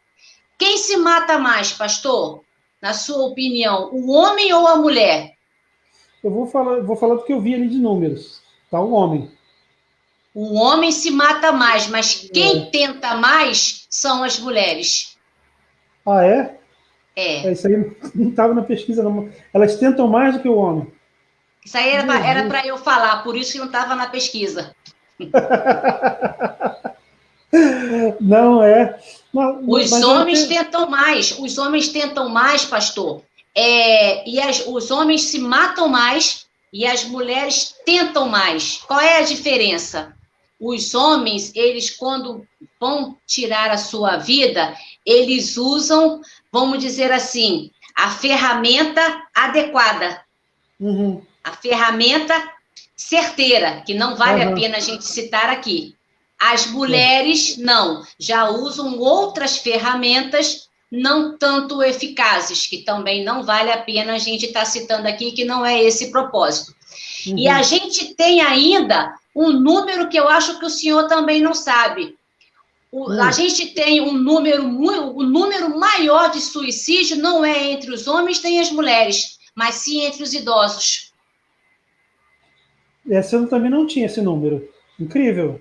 quem se mata mais, pastor? Na sua opinião, o homem ou a mulher? Eu vou falar do que eu vi ali de números. Tá, o homem. O homem se mata mais, mas quem tenta mais são as mulheres. Ah, é? É. Isso aí não estava na pesquisa, não. Elas tentam mais do que o homem. Isso aí era para eu falar, por isso que não estava na pesquisa. Não é. Os homens tentam mais, pastor. Os homens se matam mais e as mulheres tentam mais. Qual é a diferença? Os homens, eles quando vão tirar a sua vida, eles usam, vamos dizer assim, a ferramenta adequada. Uhum. A ferramenta certeira, que não vale a pena a gente citar aqui. As mulheres, não, já usam outras ferramentas não tanto eficazes, que também não vale a pena a gente estar citando aqui, que não é esse propósito. Uhum. E a gente tem ainda um número que eu acho que o senhor também não sabe. A gente tem um número maior de suicídio não é entre os homens nem as mulheres, mas sim entre os idosos. Essa eu também não tinha esse número. Incrível.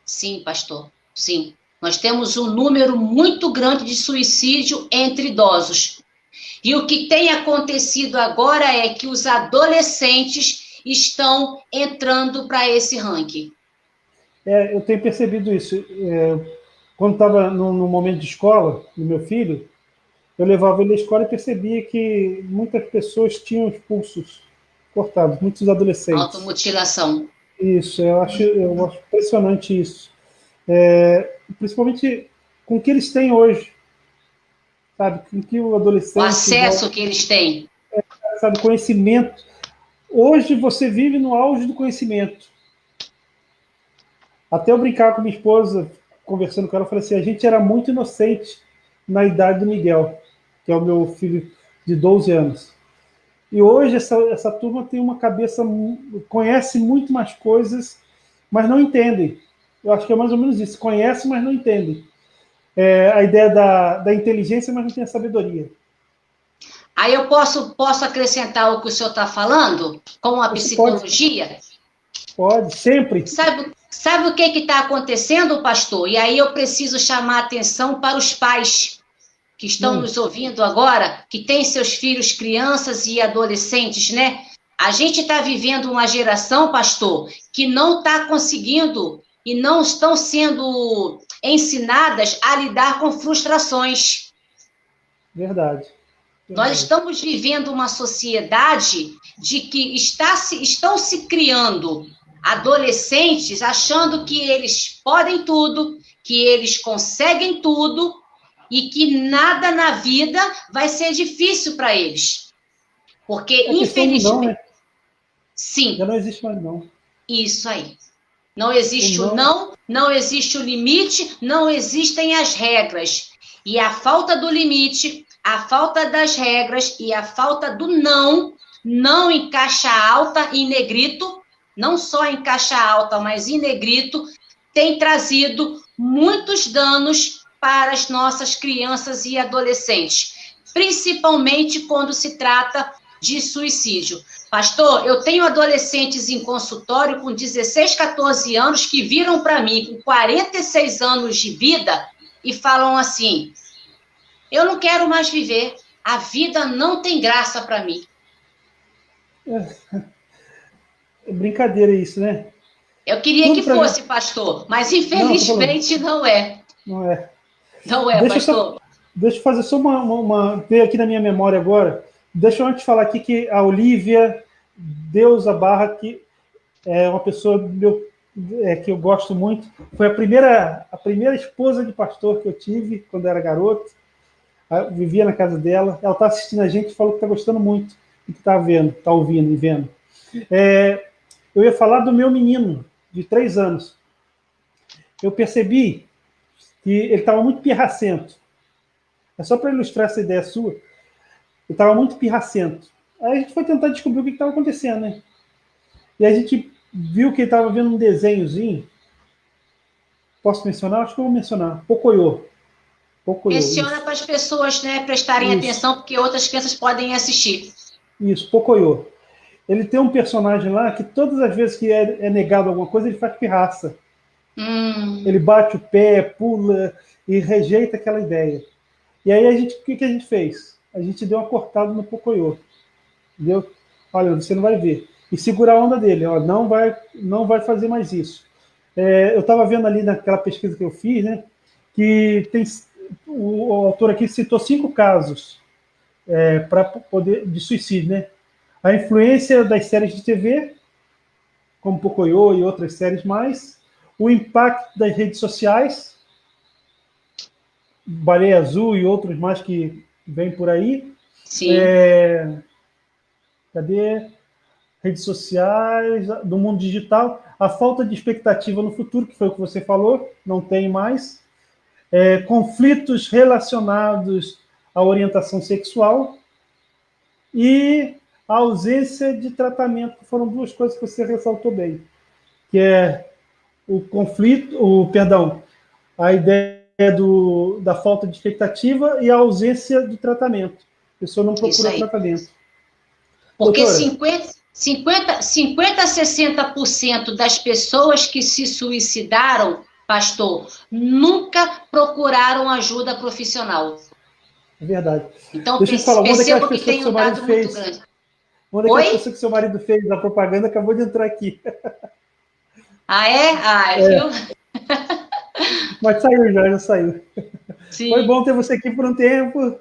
Sim, pastor, sim. Nós temos um número muito grande de suicídio entre idosos. E o que tem acontecido agora é que os adolescentes estão entrando para esse ranking. Eu tenho percebido isso. Quando estava no momento de escola, do meu filho, eu levava ele à escola e percebia que muitas pessoas tinham os pulsos cortados, muitos adolescentes. Automutilação. Isso, eu acho impressionante isso. Principalmente com o que eles têm hoje. Sabe? Com que o adolescente... O acesso que eles têm. Sabe, conhecimento. Hoje você vive no auge do conhecimento. Até eu brincar com minha esposa, conversando com ela, eu falei assim, a gente era muito inocente na idade do Miguel, que é o meu filho de 12 anos. E hoje essa turma tem uma cabeça, conhece muito mais coisas, mas não entendem. Eu acho que é mais ou menos isso, conhece, mas não entendem. A ideia da inteligência, mas não tem a sabedoria. Aí eu posso acrescentar o que o senhor está falando com a psicologia? Pode, sempre. Sabe o que está acontecendo, pastor? E aí eu preciso chamar a atenção para os pais que estão nos ouvindo agora, que têm seus filhos, crianças e adolescentes, né? A gente está vivendo uma geração, pastor, que não está conseguindo e não estão sendo ensinadas a lidar com frustrações. Verdade. Nós estamos vivendo uma sociedade de que estão se criando adolescentes achando que eles podem tudo, que eles conseguem tudo e que nada na vida vai ser difícil para eles. Porque, infelizmente... Não, né? Sim. Já não existe mais não. Isso aí. Não existe o não, não existe o limite, não existem as regras. E a falta do limite, a falta das regras e a falta do não em caixa alta, em negrito, não só em caixa alta, mas em negrito, tem trazido muitos danos para as nossas crianças e adolescentes, principalmente quando se trata de suicídio. Pastor, eu tenho adolescentes em consultório com 16, 14 anos que viram para mim com 46 anos de vida e falam assim: eu não quero mais viver, a vida não tem graça para mim. É brincadeira isso, né? Eu queria que fosse, pastor, mas infelizmente não é. Não é. Não é, pastor. Deixa eu fazer só uma... Veio aqui na minha memória agora. Deixa eu antes falar aqui que a Olivia Deusa Barra, que é uma pessoa que eu gosto muito, foi a primeira esposa de pastor que eu tive quando eu era garoto. Eu vivia na casa dela. Ela está assistindo a gente e falou que está gostando muito e que está ouvindo e vendo. Eu ia falar do meu menino, de 3 anos. Eu percebi que ele estava muito pirracento. É só para ilustrar essa ideia sua. Ele estava muito pirracento. Aí a gente foi tentar descobrir o que estava acontecendo, né? E a gente viu que ele estava vendo um desenhozinho. Posso mencionar? Acho que eu vou mencionar. Pocoyo. Menciona para as pessoas, né, prestarem atenção, porque outras crianças podem assistir. Isso, Pocoyo. Ele tem um personagem lá que todas as vezes que é negado alguma coisa, ele faz pirraça. Ele bate o pé, pula e rejeita aquela ideia. E aí o que a gente fez? A gente deu uma cortada no Pocoyo. Entendeu? Olha, você não vai ver. E segurar a onda dele. Ó, não vai fazer mais isso. Eu estava vendo ali naquela pesquisa que eu fiz, né, que o autor aqui citou 5 casos de suicídio, né? A influência das séries de TV, como Pocoyo e outras séries mais, o impacto das redes sociais, Baleia Azul e outros mais que vêm por aí. Sim. Cadê? Redes sociais, do mundo digital, a falta de expectativa no futuro, que foi o que você falou, não tem mais. Conflitos relacionados à orientação sexual e a ausência de tratamento. Foram 2 coisas que você ressaltou bem, que é a ideia da falta de expectativa e a ausência de tratamento. A pessoa não procura tratamento. Porque 50 a 60% das pessoas que se suicidaram, pastor, nunca procuraram ajuda profissional. É verdade. Então, percebo que tem um dado muito grande. Uma daquelas pessoas que seu marido fez a propaganda acabou de entrar aqui. Ah, é? Viu? Mas saiu já saiu. Sim. Foi bom ter você aqui por um tempo.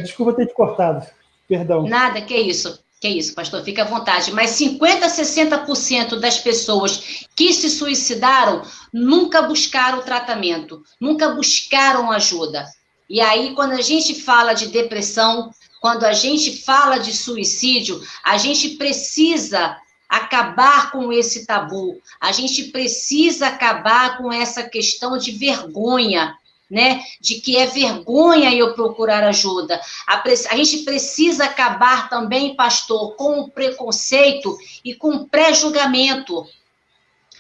Desculpa ter te cortado. Perdão. Nada, que isso, pastor, fica à vontade. Mas 50 a 60% das pessoas que se suicidaram nunca buscaram tratamento, nunca buscaram ajuda. E aí, quando a gente fala de depressão, quando a gente fala de suicídio, a gente precisa acabar com esse tabu, a gente precisa acabar com essa questão de vergonha, né? De que é vergonha eu procurar ajuda. A gente precisa acabar também, pastor, com o preconceito e com o pré-julgamento.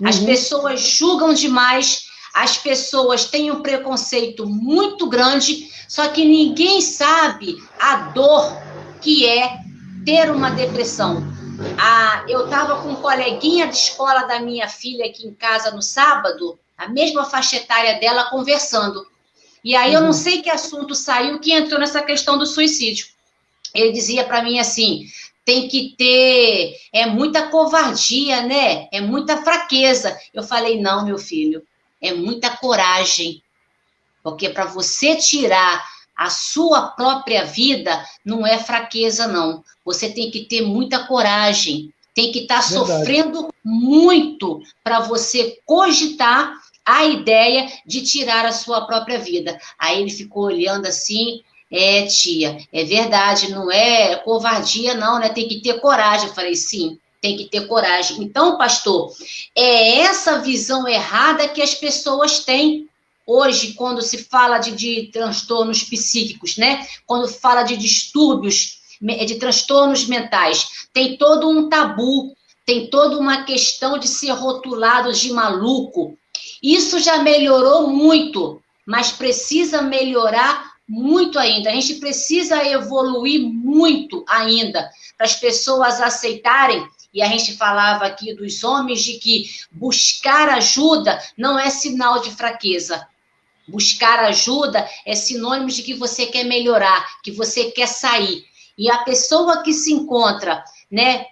As pessoas julgam demais, as pessoas têm um preconceito muito grande, só que ninguém sabe a dor que é ter uma depressão. eu estava com um coleguinha de escola da minha filha aqui em casa no sábado, a mesma faixa etária dela, conversando. E aí eu não sei que assunto saiu que entrou nessa questão do suicídio. Ele dizia para mim assim, tem que ter muita covardia, né? É muita fraqueza. Eu falei, não, meu filho, é muita coragem. Porque para você tirar a sua própria vida, não é fraqueza, não. Você tem que ter muita coragem. Tem que estar sofrendo muito para você cogitar a ideia de tirar a sua própria vida. Aí ele ficou olhando assim, tia, é verdade, não é covardia não, né? Tem que ter coragem. Eu falei, sim, tem que ter coragem. Então, pastor, é essa visão errada que as pessoas têm hoje, quando se fala de transtornos psíquicos, né? Quando fala de distúrbios, de transtornos mentais, tem todo um tabu, tem toda uma questão de ser rotulados de maluco. Isso já melhorou muito, mas precisa melhorar muito ainda. A gente precisa evoluir muito ainda para as pessoas aceitarem. E a gente falava aqui dos homens de que buscar ajuda não é sinal de fraqueza. Buscar ajuda é sinônimo de que você quer melhorar, que você quer sair. E a pessoa que se encontra, né,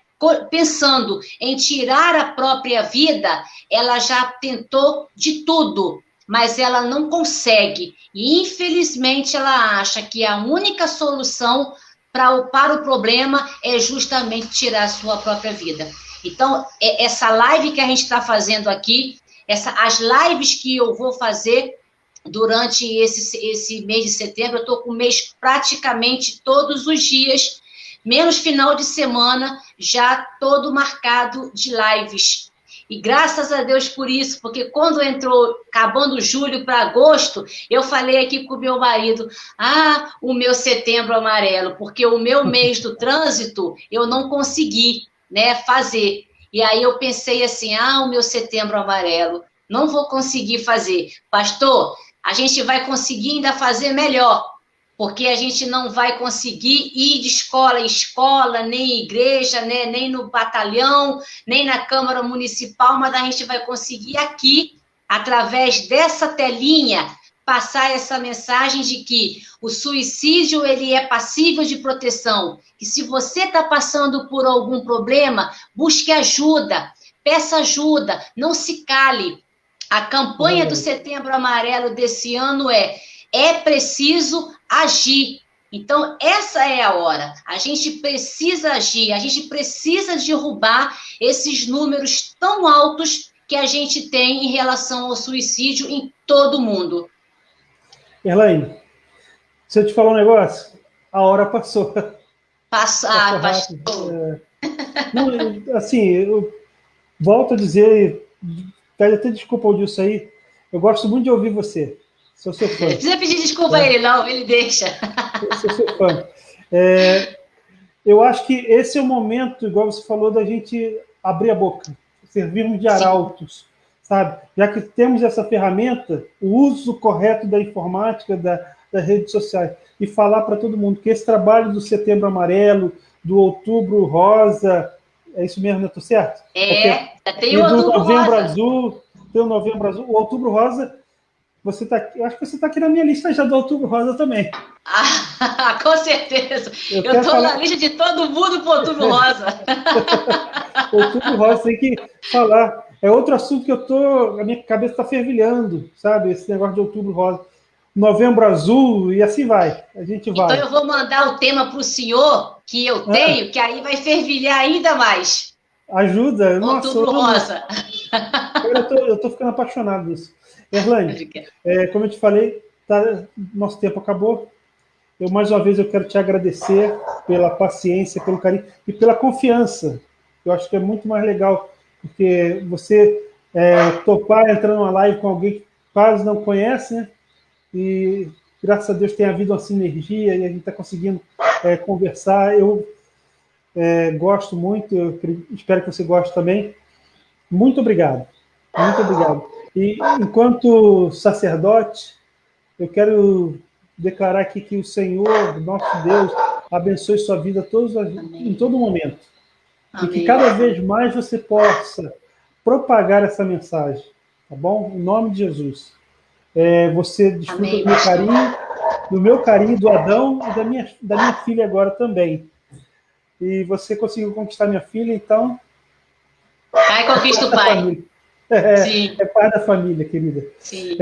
pensando em tirar a própria vida, ela já tentou de tudo, mas ela não consegue. E, infelizmente, ela acha que a única solução para o problema é justamente tirar a sua própria vida. Então, essa live que a gente está fazendo aqui, as lives que eu vou fazer durante esse mês de setembro, eu estou com o mês praticamente todos os dias, menos final de semana, já todo marcado de lives. E graças a Deus por isso, porque quando entrou, acabando julho para agosto, eu falei aqui com o meu marido, o meu setembro amarelo, porque o meu mês do trânsito eu não consegui, né, fazer. E aí eu pensei assim, o meu setembro amarelo, não vou conseguir fazer. Pastor, a gente vai conseguir ainda fazer melhor, porque a gente não vai conseguir ir de escola em escola, nem em igreja, né, nem no batalhão, nem na Câmara Municipal, mas a gente vai conseguir aqui, através dessa telinha, passar essa mensagem de que o suicídio ele é passível de proteção, que se você está passando por algum problema, busque ajuda, peça ajuda, não se cale. A campanha do Setembro Amarelo desse ano é preciso agir. Então, essa é a hora. A gente precisa agir, a gente precisa derrubar esses números tão altos que a gente tem em relação ao suicídio em todo o mundo. Elaine, se eu te falar um negócio, a hora passou. Passou pastor. Não, assim, eu volto a dizer, pede até desculpa ao Dilson aí, eu gosto muito de ouvir você. Sou seu fã. Não precisa pedir desculpa a ele, não, ele deixa. Eu sou seu fã. Eu acho que esse é o momento, igual você falou, da gente abrir a boca, servirmos de arautos, sabe? Já que temos essa ferramenta, o uso correto da informática, das redes sociais, e falar para todo mundo que esse trabalho do Setembro Amarelo, do Outubro Rosa, é isso mesmo, né? Estou certo? Tem o Outubro Novembro Rosa. Azul, tem o Novembro Azul, o Outubro Rosa. Eu acho que você está aqui na minha lista já do Outubro Rosa também. Com certeza. Eu estou na lista de todo mundo para o Outubro Rosa. Outubro Rosa, tem que falar. É outro assunto que a minha cabeça está fervilhando, sabe? Esse negócio de Outubro Rosa. Novembro Azul e assim vai. A gente vai. Então eu vou mandar o tema para o senhor que eu tenho, que aí vai fervilhar ainda mais. Ajuda. Outubro Rosa. Eu estou ficando apaixonado nisso. Erlane, como eu te falei, nosso tempo acabou. Mais uma vez, eu quero te agradecer pela paciência, pelo carinho e pela confiança. Eu acho que é muito mais legal, porque você topar entrar numa live com alguém que quase não conhece, né? E, graças a Deus, tem havido uma sinergia e a gente está conseguindo conversar. Eu gosto muito, eu espero que você goste também. Muito obrigado. Muito obrigado. E, enquanto sacerdote, eu quero declarar aqui que o Senhor, nosso Deus, abençoe sua vida em todo momento. E que Amém. cada vez mais você possa propagar essa mensagem, tá bom? Em nome de Jesus. Você desfruta Amém, do meu pastor. carinho, do Adão e da minha filha agora também. E você conseguiu conquistar minha filha, então Pai conquista o da pai. família. Sim, É parte da família, querida. sim.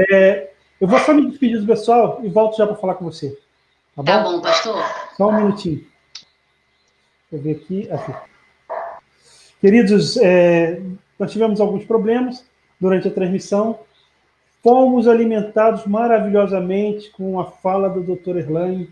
Eu vou só me despedir do pessoal e volto já para falar com você, tá Tá bom? bom, pastor. Só um minutinho. Deixa eu ver aqui. Queridos, nós tivemos alguns problemas durante a transmissão. Fomos alimentados maravilhosamente com a fala do Dr. Erlane.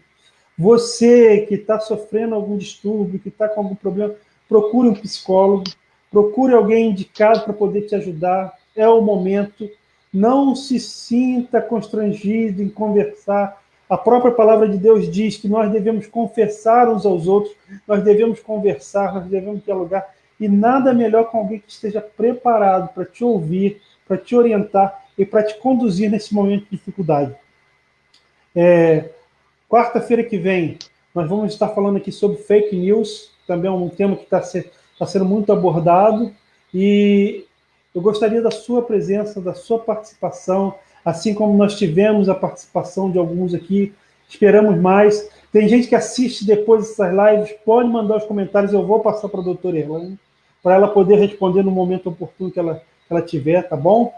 Você que está sofrendo algum distúrbio, que está com algum problema, procure um psicólogo, procure alguém indicado para poder te ajudar. É o momento. Não se sinta constrangido em conversar. A própria palavra de Deus diz que nós devemos confessar uns aos outros, nós devemos conversar, nós devemos dialogar. E nada melhor com alguém que esteja preparado para te ouvir, para te orientar e para te conduzir nesse momento de dificuldade. Quarta-feira que vem, nós vamos estar falando aqui sobre fake news, também é um tema que está sendo muito abordado, e eu gostaria da sua presença, da sua participação, assim como nós tivemos a participação de alguns aqui, esperamos mais. Tem gente que assiste depois dessas lives, pode mandar os comentários, eu vou passar para a doutora Erlane, para ela poder responder no momento oportuno que ela tiver, tá bom?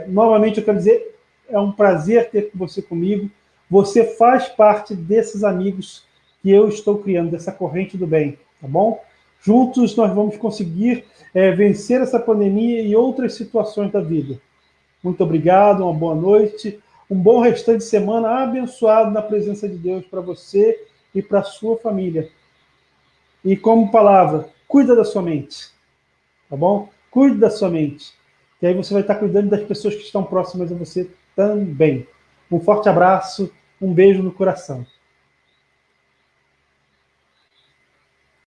Novamente, eu quero dizer, é um prazer ter você comigo. Você faz parte desses amigos que eu estou criando, dessa corrente do bem, tá bom? Juntos nós vamos conseguir vencer essa pandemia e outras situações da vida. Muito obrigado, uma boa noite, um bom restante de semana abençoado na presença de Deus para você e para a sua família. E como palavra, cuida da sua mente, tá bom? Cuide da sua mente. E aí você vai estar cuidando das pessoas que estão próximas a você também. Um forte abraço, um beijo no coração.